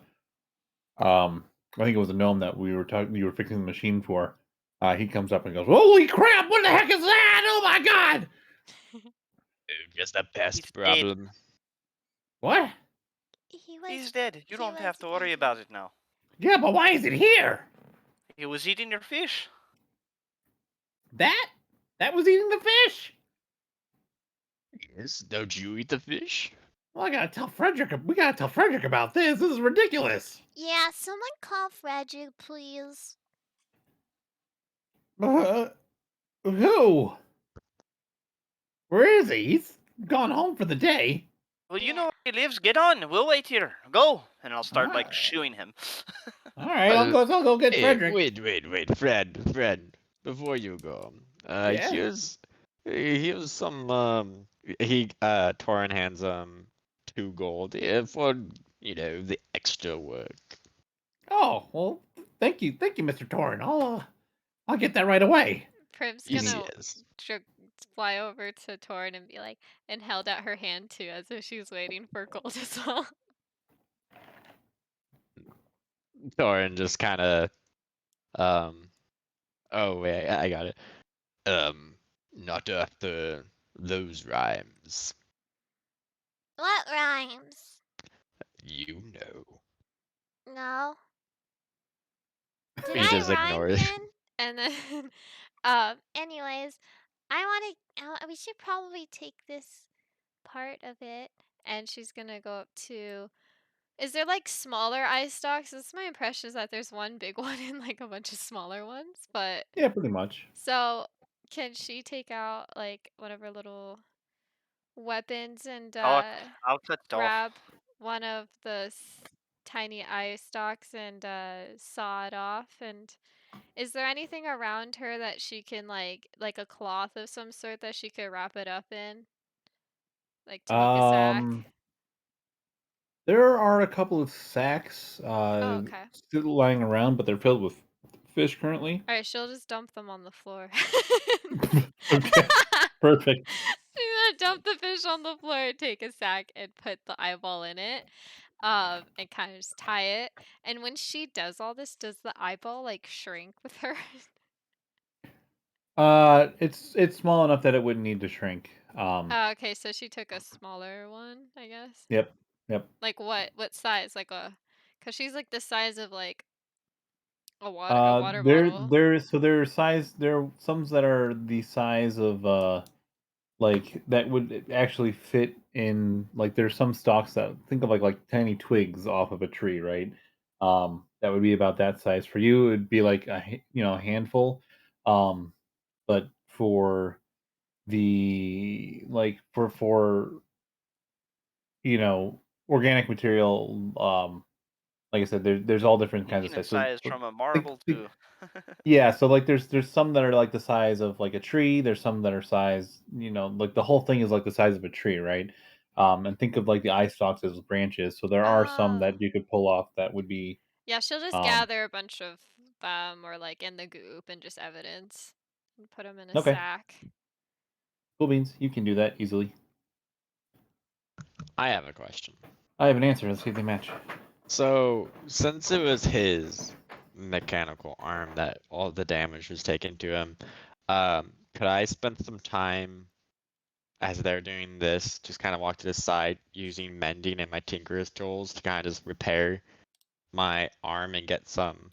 I think it was a gnome that you were fixing the machine for. He comes up and goes, "Holy crap! What the heck is that? Oh my god! Just a pest He's dead. problem. What? He's dead. You don't have was to worry dead. about it now. Yeah, but why is it here? He was eating your fish. That was eating the fish. Yes, don't you eat the fish? Well, I gotta tell Frederick. We gotta tell Frederick about this. This is ridiculous. Yeah, someone call Frederick, please. Who? Where is he? He's gone home for the day. Well, you Yeah. know where he lives. Get on. We'll wait here. Go. And I'll start like Alright. shooing him. All right, I'll go get Hey, Frederick. wait, Fred, before you go, Yeah. here's some, Torrin hands, 2 gold, for, the extra work. Oh well, thank you, Mr. Torrin. I'll get that right away. Prim's Easy gonna as. fly over to Torn and be like, and held out her hand too, as if she was waiting for gold as well. Torrin just kinda, oh wait, I got it. Not after those rhymes. What rhymes? You know. No. Did He I just rhyme ignores. then? And then, Anyways, we should probably take this part of it. and she's gonna go up to. Is there like smaller eye stalks? It's my impression is that there's one big one and like a bunch of smaller ones. But Yeah, pretty much. so can she take out like one of her little weapons and I'll cut it off. grab one of the tiny eye stalks and saw it off and Is there anything around her that she can like a cloth of some sort that she could wrap it up in, like to make a sack? Um, there are a couple of sacks Oh, okay. still lying around, but they're filled with fish currently. All right, she'll just dump them on the floor. Okay, perfect. She's gonna dump the fish on the floor, take a sack, and put the eyeball in it, and kind of just tie it. And when she does all this, does the eyeball like shrink with her? It's small enough that it wouldn't need to shrink. Oh, okay, so she took a smaller one, I guess. Yep, yep. Like what? What size? Like cause she's like the size of like a water bottle. There are size there are some that are the size of like that would actually fit in like there's some stalks that think of like tiny twigs off of a tree, right? That would be about that size. For you, it would be like a handful. Um, but for the like for organic material, like I said, there's all different You kinds of mean in sizes. So, size from a think, marble think to? yeah, so like there's some that are like the size of like a tree. There's some that are size, like the whole thing is like the size of a tree, right? And think of like the eye stalks as branches. So there are some Oh. that you could pull off that would be Yeah, she'll just um gather a bunch of them or like in the goop and just evidence and put them in a okay. sack. Cool beans. You can do that easily. I have a question. I have an answer. Let's see if they match. So, since it was his mechanical arm that all the damage was taken to him, could I spend some time as they're doing this, just kind of walk to the side using mending and my tinkerer's tools to kind of just repair my arm and get some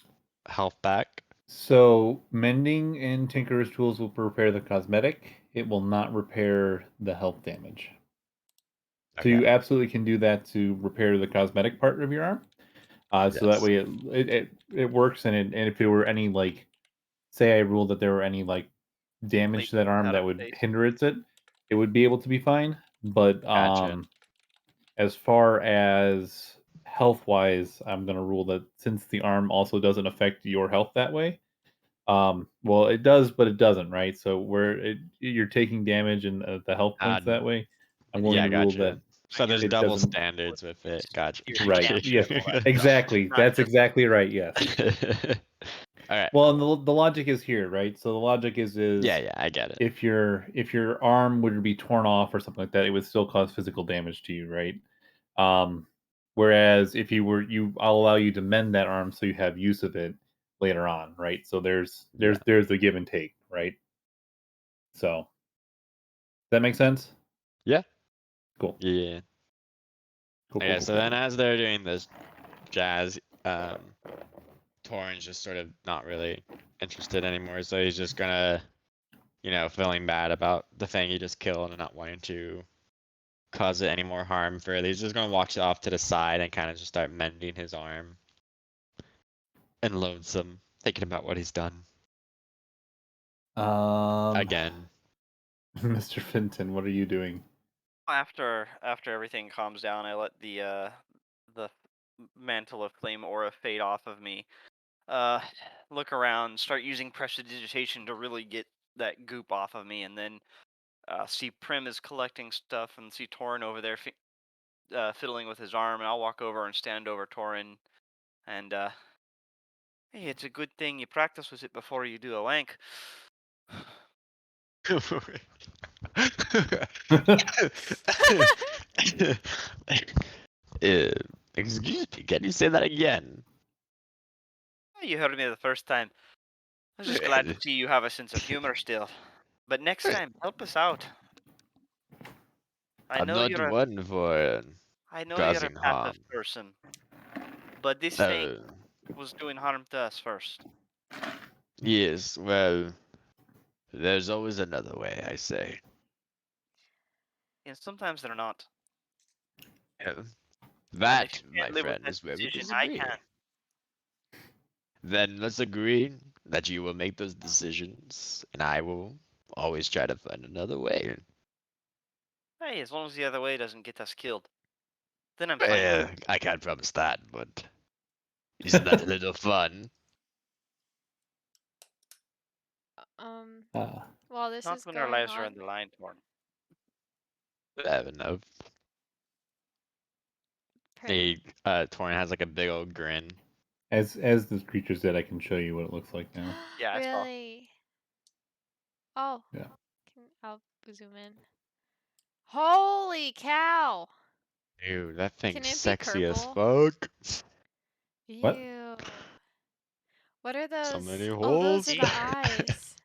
health back? So mending and tinkerer's tools will repair the cosmetic. It will not repair the health damage. So Okay. you absolutely can do that to repair the cosmetic part of your arm. So that Yes. way it works, and if there were any like, say I ruled that there were any like damage to that arm Out that of would place. hinder it would be able to be fine. But Gotcha. as far as health wise, I'm gonna rule that since the arm also doesn't affect your health that way. Well, it does, but it doesn't, right? So you're taking damage and the health Uh, points that way, I'm going yeah, to rule gotcha. that So there's it double doesn't. standards with it. Gotcha. You're Right? damage Yes, level. That's exactly. not That's just exactly right. Yes. All right, Well, and cool. the logic is here, right? So the logic is Yeah, yeah, I get it. if your arm would be torn off or something like that, it would still cause physical damage to you, right? Um, whereas if I'll allow you to mend that arm so you have use of it later on, right? So Yeah. there's the give and take, right? So does that make sense? Yeah. Cool. Yeah. Cool. Cool. Okay, Cool. so Cool. then Cool. as they're doing this, Jazz, Torrin's just sort of not really interested anymore, so he's just gonna, feeling bad about the thing he just killed and not wanting to cause it any more harm further. He's just gonna walk off to the side and kind of just start mending his arm. And lonesome, thinking about what he's done. Um, Again. Mr. Fenton, what are you doing? After everything calms down, I let the mantle of flame aura fade off of me. Look around, start using prestidigitation to really get that goop off of me, and then see Prim is collecting stuff, and see Torin over there fiddling with his arm, and I'll walk over and stand over Torin, and hey, it's a good thing you practice with it before you do a wank. Uh, Excuse me, can you say that again? You heard me the first time. I was just glad to see you have a sense of humor still. But next time, help us out. I I'm know not you're a one for I know you're a causing passive harm. person, but this thing Uh, was doing harm to us first. yes, well, there's always another way, I say. And sometimes they're not. Uh, And if That, you my can't live with friend, that is where we decision, I disagree. can. Then let's agree that you will make those decisions, and I will always try to find another way. Hey, as long as the other way doesn't get us killed, then I'm fine. I can't promise that, but isn't that a little fun? while this Not is when our going lives are on. on the line, Torn. I don't know. Pardon? Torin has like a big old grin. As this creature said, I can show you what it looks like now. Yeah, I saw. Really? Oh. Yeah. I'll zoom in. Holy cow! Dude, that thing's Can it be sexy as purple? fuck. What? Ew. What are So those? many Oh, those holes. are the eyes.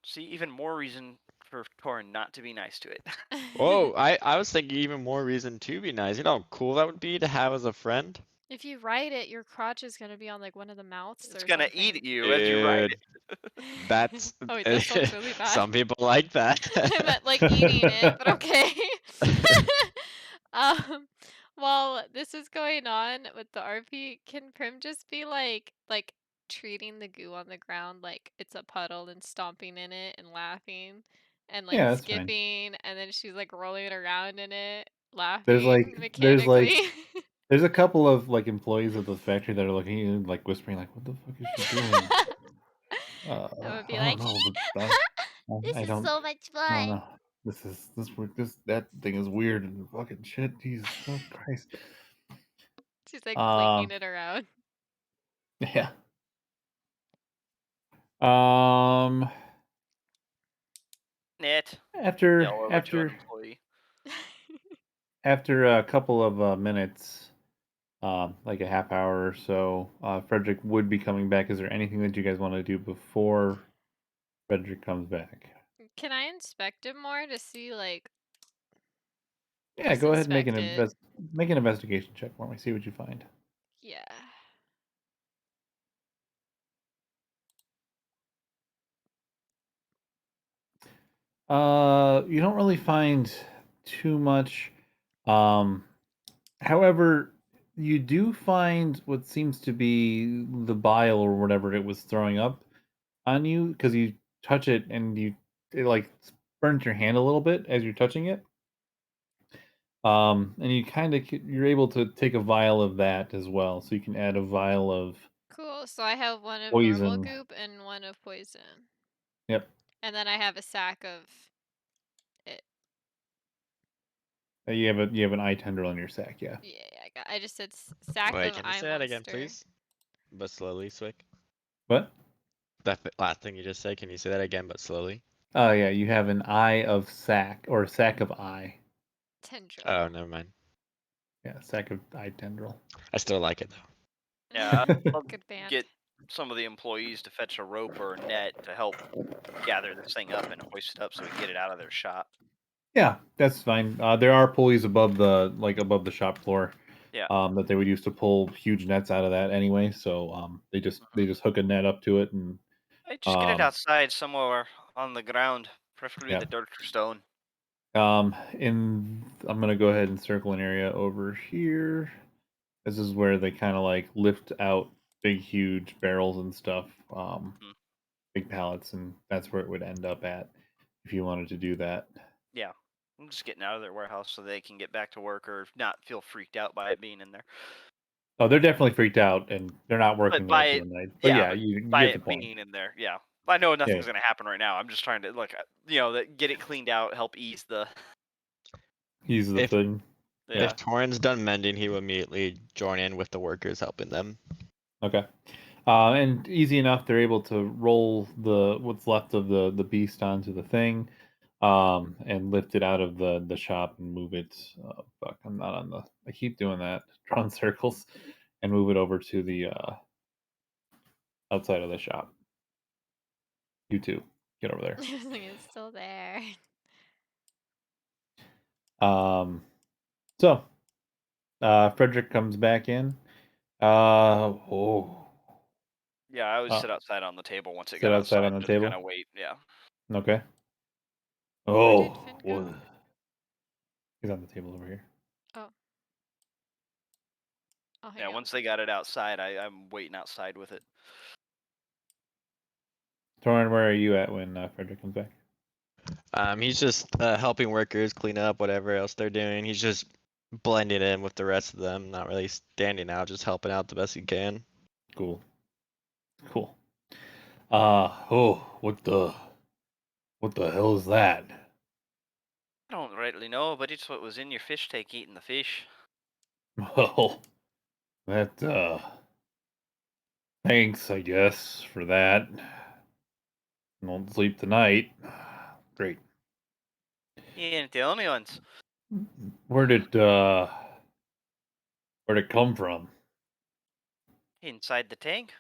See, even more reason for Torn not to be nice to it. Whoa, I was thinking even more reason to be nice. You know how cool that would be to have as a friend? If you write it, your crotch is gonna be on like one of the mouths It's or gonna something. eat you as you ride Dude, it. that's Oh wait, that sounds really bad. some people like that. I meant like eating it, but okay. um, while this is going on with the RP, can Prim just be like treating the goo on the ground like it's a puddle and stomping in it and laughing and like Yeah, that's fine. skipping and then she's like rolling around in it, laughing There's like mechanically. there's a couple of like employees of the factory that are looking at you and like whispering like, "What the fuck is she doing?" I would be I don't like, know, but This I is don't so much I don't fun. know. That thing is weird and fucking shit. Jesus Christ. she's like Um, flinging it around. yeah. Um, Net. after Yell over to an employee. after a couple of minutes, like a half hour or so, Frederick would be coming back. Is there anything that you guys want to do before Frederick comes back? Can I inspect it more to see like Yeah, just go ahead and inspect it? make an investigation check for me. See what you find. Yeah. You don't really find too much. Um, however, you do find what seems to be the bile or whatever it was throwing up on you because you touch it and it like burns your hand a little bit as you're touching it. And you kind of you're able to take a vial of that as well, so you can add a vial of Cool. So I have one of normal poison. goop and one of poison. Yep. And then I have a sack of it. You have an eye tendril in your sack. Yeah. Yeah, I just said sack Wait, of can you eye say that again, monster. please? But slowly, Swick. What? That last thing you just said, can you say that again, but slowly? Oh yeah, you have an eye of sack or a sack of eye. Tendril. Oh, never mind. Yeah, sack of eye tendril. I still like it though. Yeah, I'll Good band. get some of the employees to fetch a rope or a net to help gather this thing up and hoist it up so we can get it out of their shop. Yeah, that's fine. There are pulleys above the shop floor. Yeah. That they would use to pull huge nets out of that anyway. So they just hook a net up to it and Hey, just get it outside somewhere on the ground, preferably yeah. the dirt or stone. I'm gonna go ahead and circle an area over here. This is where they kind of like lift out big, huge barrels and stuff, big pallets, and that's where it would end up at if you wanted to do that. Yeah. I'm just getting out of their warehouse so they can get back to work or not feel freaked out by it being in there. Oh, they're definitely freaked out, and they're not working by there it, for the night. But yeah, you by get the it point. being in there, yeah. I know Yeah. nothing's gonna happen right now. I'm just trying to get it cleaned out, help ease the. Ease the thing. Yeah. If Torrin's done mending, he will immediately join in with the workers helping them. Okay. And easy enough, they're able to roll what's left of the beast onto the thing, and lift it out of the shop and move it. Fuck, I'm not on the. I keep doing that. Draw in circles, and move it over to the outside of the shop. You two, get over there. It's still there. So, Frederick comes back in. Yeah, I always sit outside on the table once it Sit got outside outside, on the just table? kind of wait. Yeah. Okay. Where did Finn go? He's on the table over here. Oh. I'll hang Yeah, out once with they got it outside, I'm waiting outside with it. Torin, where are you at when Frederick comes back? He's just helping workers clean up whatever else they're doing. He's just blending in with the rest of them, not really standing out, just helping out the best he can. Cool. What the? What the hell is that? I don't rightly know, but it's what was in your fish tank eating the fish. Well, that, thanks, I guess, for that. Won't sleep tonight. Great. You ain't the only ones. Where'd it come from? Inside the tank?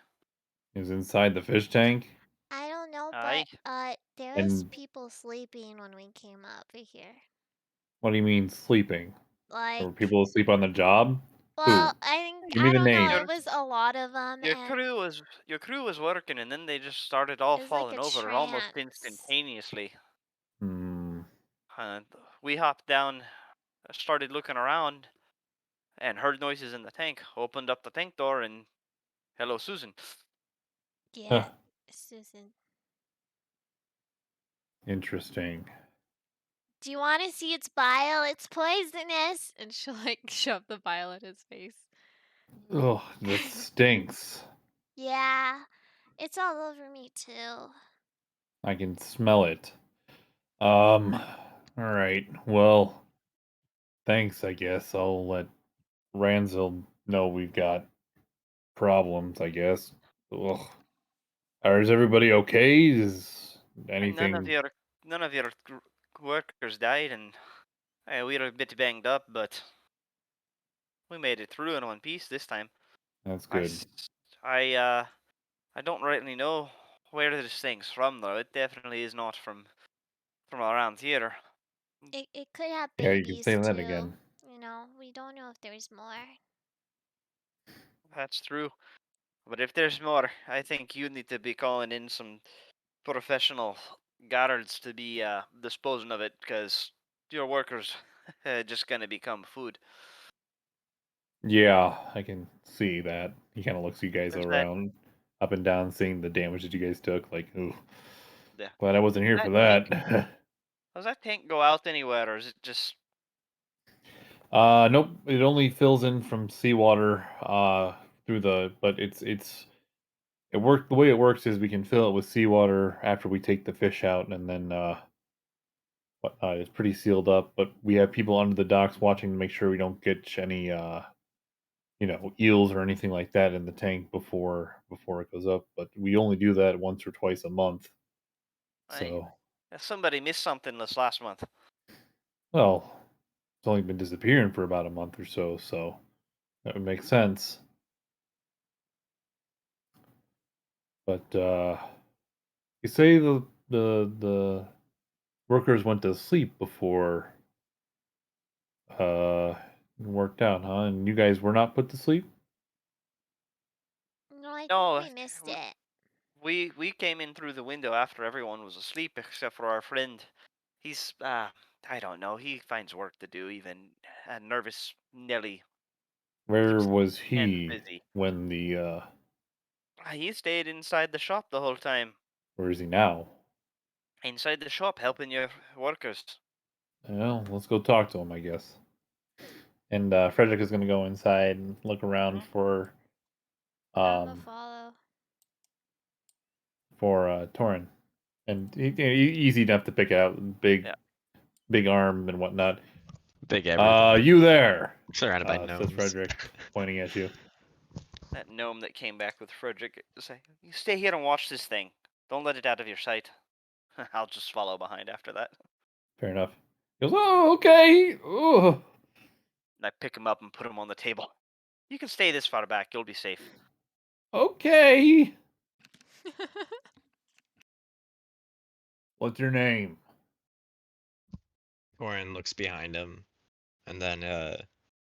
It was inside the fish tank? I don't know, Aye. but there was And people sleeping when we came up here. what do you mean sleeping? Were Like, people asleep on the job? Who? well, I think Give me I the don't know. name. It was a lot of them, Your and crew was working, and then they just started all it was like a falling over almost trance. instantaneously. Hmm. And we hopped down, started looking around, and heard noises in the tank. Opened up the tank door, and hello, Susan. Yeah, Huh. Susan. Interesting. Do you want to see its bile? It's poisonous. And she'll like shove the vial in his face. Ugh, that stinks. Yeah, it's all over me too. I can smell it. All right. Well, thanks, I guess. I'll let Ranzil know we've got problems, I guess. Ugh. Is everybody okay? Is And anything... none of your workers died, and we were a bit banged up, but we made it through in one piece this time. That's I, good. s- I don't rightly know where this thing's from, though. It definitely is not from around here. It could have Yeah, you can say babies that too. again. You know, we don't know if there's more. That's true. But if there's more, I think you need to be calling in some professional guards to be disposing of it, because your workers just gonna become food. Yeah, I can see that. He kind of looks you guys Is that around, up and down, seeing the damage that you guys took. Like, ooh, the glad I wasn't here for that tank? that. Does that tank go out anywhere, or is it just Nope. It only fills in from seawater. Through the, but it worked. The way it works is we can fill it with seawater after we take the fish out, and then it's pretty sealed up. But we have people under the docks watching to make sure we don't get any eels or anything like that in the tank before it goes up. But we only do that once or twice a month. I? So, Somebody missed something this last month. well, it's only been disappearing for about a month or so, so that would make sense. But you say the workers went to sleep before it worked out, huh? And you guys were not put to sleep? No, I think No, we missed it. we came in through the window after everyone was asleep except for our friend. He's I don't know. He finds work to do. Even nervous Nelly Where keeps was hands he busy. when He stayed inside the shop the whole time. where is he now? Inside the shop, helping your workers. Well, let's go talk to him, I guess. And Frederick is going to go inside and look around Mhm. I'm a um follow. Torin. And easy enough to pick out, Yeah, big arm and whatnot. Big everything. You there? Surrounded by Says gnomes. Frederick, pointing at you. that gnome that came back with Frederick say, "You stay here and watch this thing. Don't let it out of your sight." I'll just follow behind after that. Fair enough. He goes, oh, okay. Oh, And I pick him up and put him on the table. You can stay this far back. You'll be safe. okay. What's your name? Orin looks behind him, and then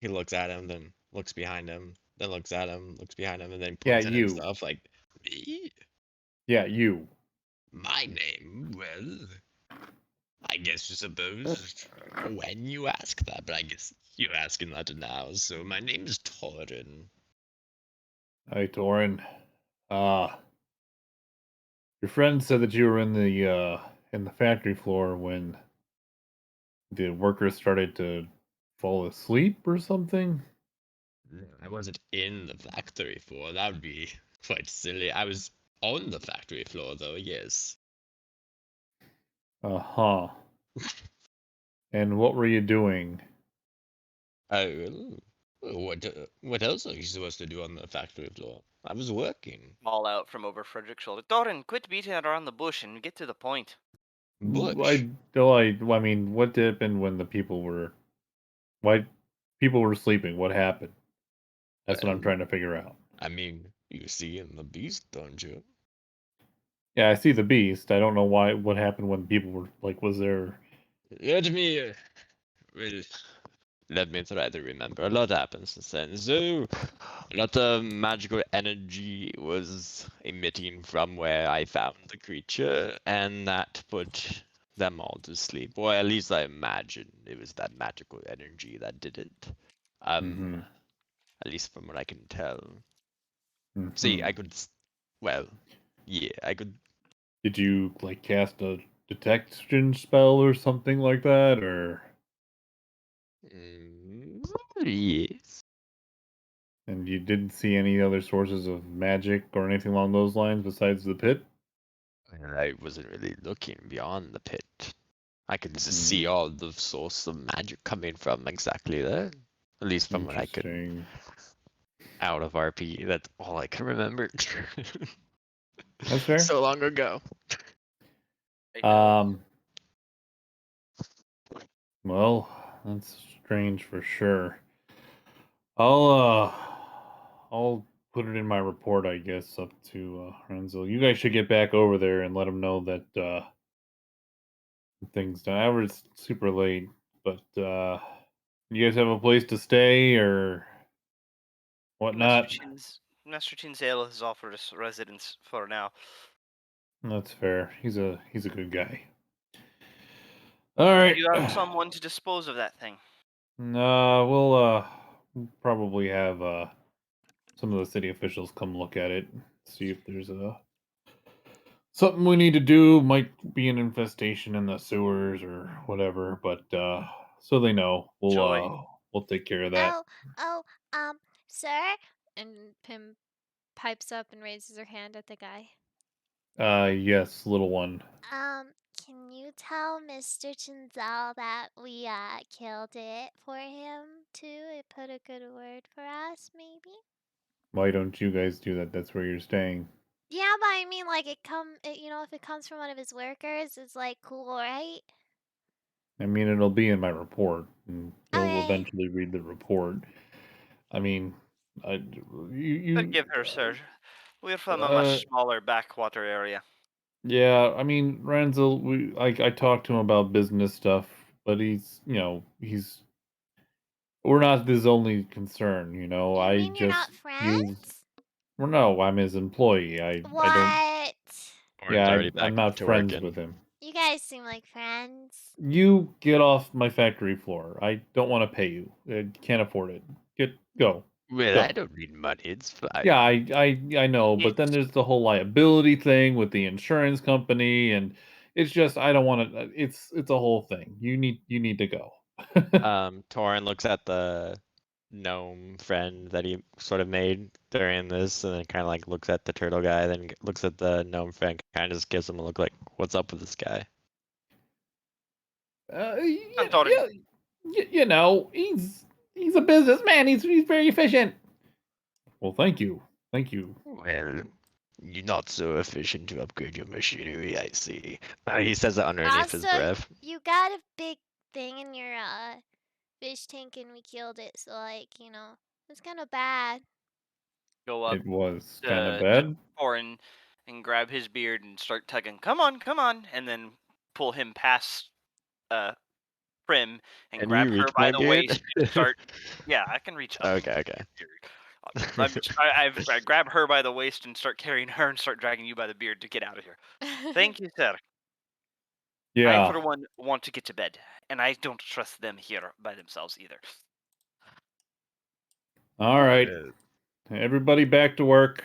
he looks at him, then looks behind him, then looks at him, looks behind him, and then Yeah, points at you. himself like, me? Yeah, you. My name? Well, I guess you suppose when you ask that, but I guess you're asking that now, so my name is Torin. Hi, Torin. Uh, your friend said that you were in the factory floor when the workers started to fall asleep or something. I wasn't in the factory floor, that would be quite silly. I was on the factory floor, though, yes. Uh-huh. And what were you doing? Oh, what else are you supposed to do on the factory floor? I was working. All out from over Frederick's shoulder. Doran, quit beating it around the bush and get to the point. Butch. I mean, what happened when the people were... Why people were sleeping? What happened? That's what I'm Well, trying to figure out. I mean, you see in the beast, don't you? Yeah, I see the beast. I don't know what happened when people were like, was there... Let me, well, let me try to remember. A lot happened since then. So, a lot of magical energy was emitting from where I found the creature, and that put them all to sleep. Or at least I imagine it was that magical energy that did it. Mm-hmm. At least from what I can tell. See, Mm-hmm. I could, well, yeah, I could. Did you like cast a detection spell or something like that, or... Mm, yes. And you didn't see any other sources of magic or anything along those lines besides the pit? And I wasn't really looking beyond the pit. I could just see Hmm. all the source of magic coming from exactly there. At least from what I could Interesting. out of RP. That's all I can remember. That's fair. So long ago. I know. Um, well, that's strange for sure. I'll I'll put it in my report, I guess, up to Renzel. You guys should get back over there and let him know that things done. I was super late, but you guys have a place to stay or Master whatnot? Chinsale has offered us residence for now. That's fair. He's a good guy. All Do right. you have someone to dispose of that thing? No, we'll probably have some of the city officials come look at it, see if there's something we need to do. Might be an infestation in the sewers or whatever, but so they know, Joy. we'll take care of that. Oh, oh, sir? And Pim pipes up and raises her hand at the guy. Yes, little one. Can you tell Mr. Chinzel that we, killed it for him, too? It put a good word for us, maybe? Why don't you guys do that? That's where you're staying. Yeah, but I mean, like, if it comes from one of his workers, it's, like, cool, right? I mean, it'll be in my report, and you'll Okay. eventually read the report. I mean, I Forgive her, sir. We're from a uh, much smaller backwater area. yeah, I mean, Ranzel, I talked to him about business stuff, but we're not his only concern, you know. You I mean you're just not use friends? well, no, I'm his employee. I don't What? Orin's already I'm back not to friends with working. him. You guys seem like friends. You get off my factory floor. I don't want to pay you. Can't afford it. Go. Well, I Go. don't need money. It's fine. Yeah, I know, but then It's there's the whole liability thing with the insurance company, and it's just I don't want to. It's a whole thing. You need to go. Torin looks at the gnome friend that he sort of made during this, and then kind of like looks at the turtle guy, then looks at the gnome friend, kind of just gives him a look like, "What's up with this guy?" Antorin. You know, he's a businessman. He's very efficient. Well, thank you. Well, you're not so efficient to upgrade your machinery, I see. He says it underneath his Also, breath. you got a big thing in your, fish tank and we killed it, so, like, it's kind of bad. Go up It was kind of to bad. Torin and grab his beard and start tugging. Come on, come on, and then pull him past uh Prim and Can grab you her reach by my the beard? waist and start. Yeah, I can reach up. Okay, okay. I grab her by the waist and start carrying her and start dragging you by the beard to get out of here. Thank you, sir. I, Yeah. for one, want to get to bed, and I don't trust them here by themselves either. All right. Well, Everybody back to work.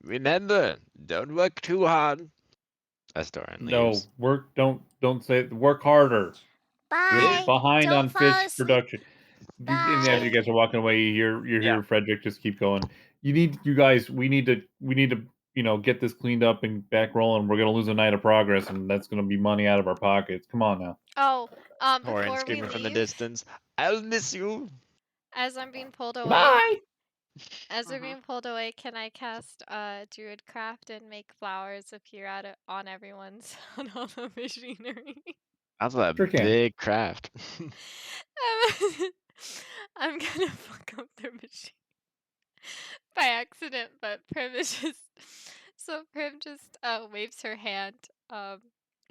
remember, don't work too hard. As Doran No, leaves. don't say work harder. You're Bye. Really? behind Don't on fall fish asleep. production. And as Bye. you guys are walking away, you hear Yeah. Frederick just keep going. You guys, we need to get this cleaned up and back rolling, we're gonna lose a night of progress, and that's gonna be money out of our pockets. Come on now. Oh, Horan before we screaming from the leave, distance, "I'll miss you." as I'm being pulled away, Bye. as we're Mhm. being pulled away, can I cast Druidcraft and make flowers appear on everyone's on all the machinery? That's a Sure can. big craft. I'm gonna fuck up their machine by accident, but Prim is just so Prim just waves her hand. Well,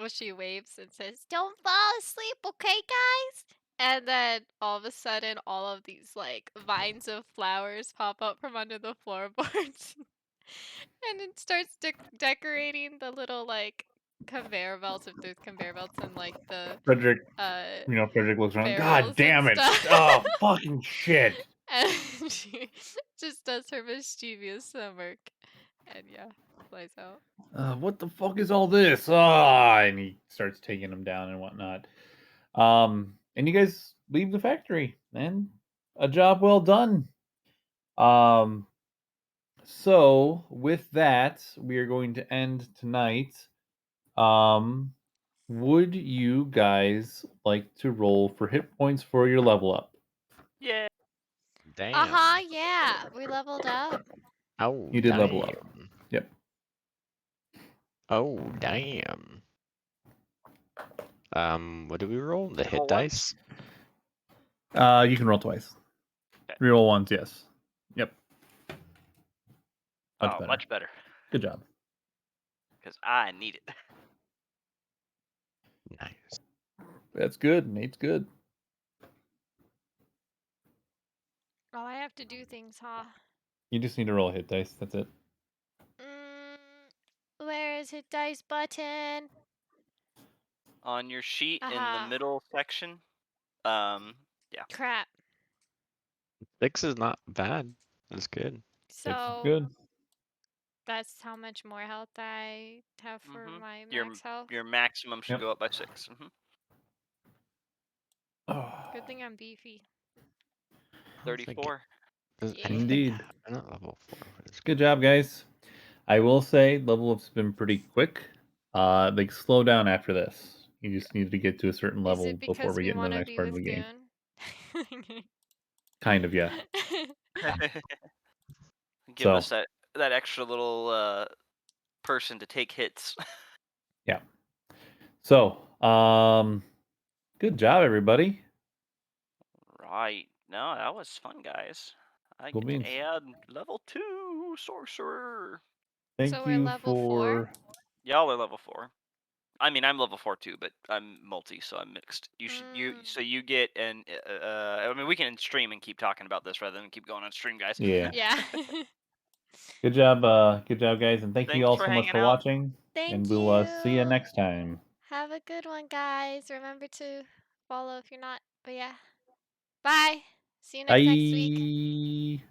she waves and says, "Don't fall asleep, okay, guys?" And then all of a sudden, all of these like vines of flowers pop up from under the floorboards, and it starts decorating the little like conveyor belts, if there's conveyor belts, and like the Frederick, uh Frederick looks around. God barrels and damn it! stuff. Oh, fucking shit! And she just does her mischievous smirk, and yeah, flies out. What the fuck is all this? Ah, and he starts taking them down and whatnot. And you guys leave the factory, and a job well done. Um, so with that, we are going to end tonight. Um, would you guys like to roll for hit points for your level up? Yeah. Damn. Yeah, we leveled up. Oh, You did level up. damn. Yep. Oh, damn. What do we roll? The hit Roll once? dice? You can roll twice. Okay. Reroll ones, yes. Yep. Much Oh, better. much better. Good job. Because I need it. Nice. That's good. Nate's good. Oh, I have to do things, huh? You just need to roll a hit dice. That's it. Where is hit dice button? On your sheet in the Aha. middle section. Yeah. Crap. 6 is not bad. That's good. Six is So good. that's how much more health I have for my max health. Your maximum should Yep. go up by 6. Oh, Good thing I'm beefy. I was thinking, 34. does Yeah. anything Indeed. happen at level 4? Good job, guys. I will say level up's been pretty quick. They slow down after this. You just need to get to a certain Is level it before because we we get into the want to next be part of with the game. Goon? Kind of, yeah. Give So, us that extra little person to take hits. yeah. So, good job, everybody. Right. No, that was fun, guys. I Cool get beans. to add level 2 sorcerer. Thank So we're you level 4? for. Y'all are level 4. I mean, I'm level 4 too, but I'm multi, so I'm mixed. So you get and I mean, we can stream and keep talking about this rather than keep going on stream, guys. Yeah. Yeah. Good job, guys, and thank you Thanks all for so much hanging for out. watching. And Thank we'll see you you. next time. Have a good one, guys. Remember to follow if you're not. But yeah. Bye. See you next week. Bye.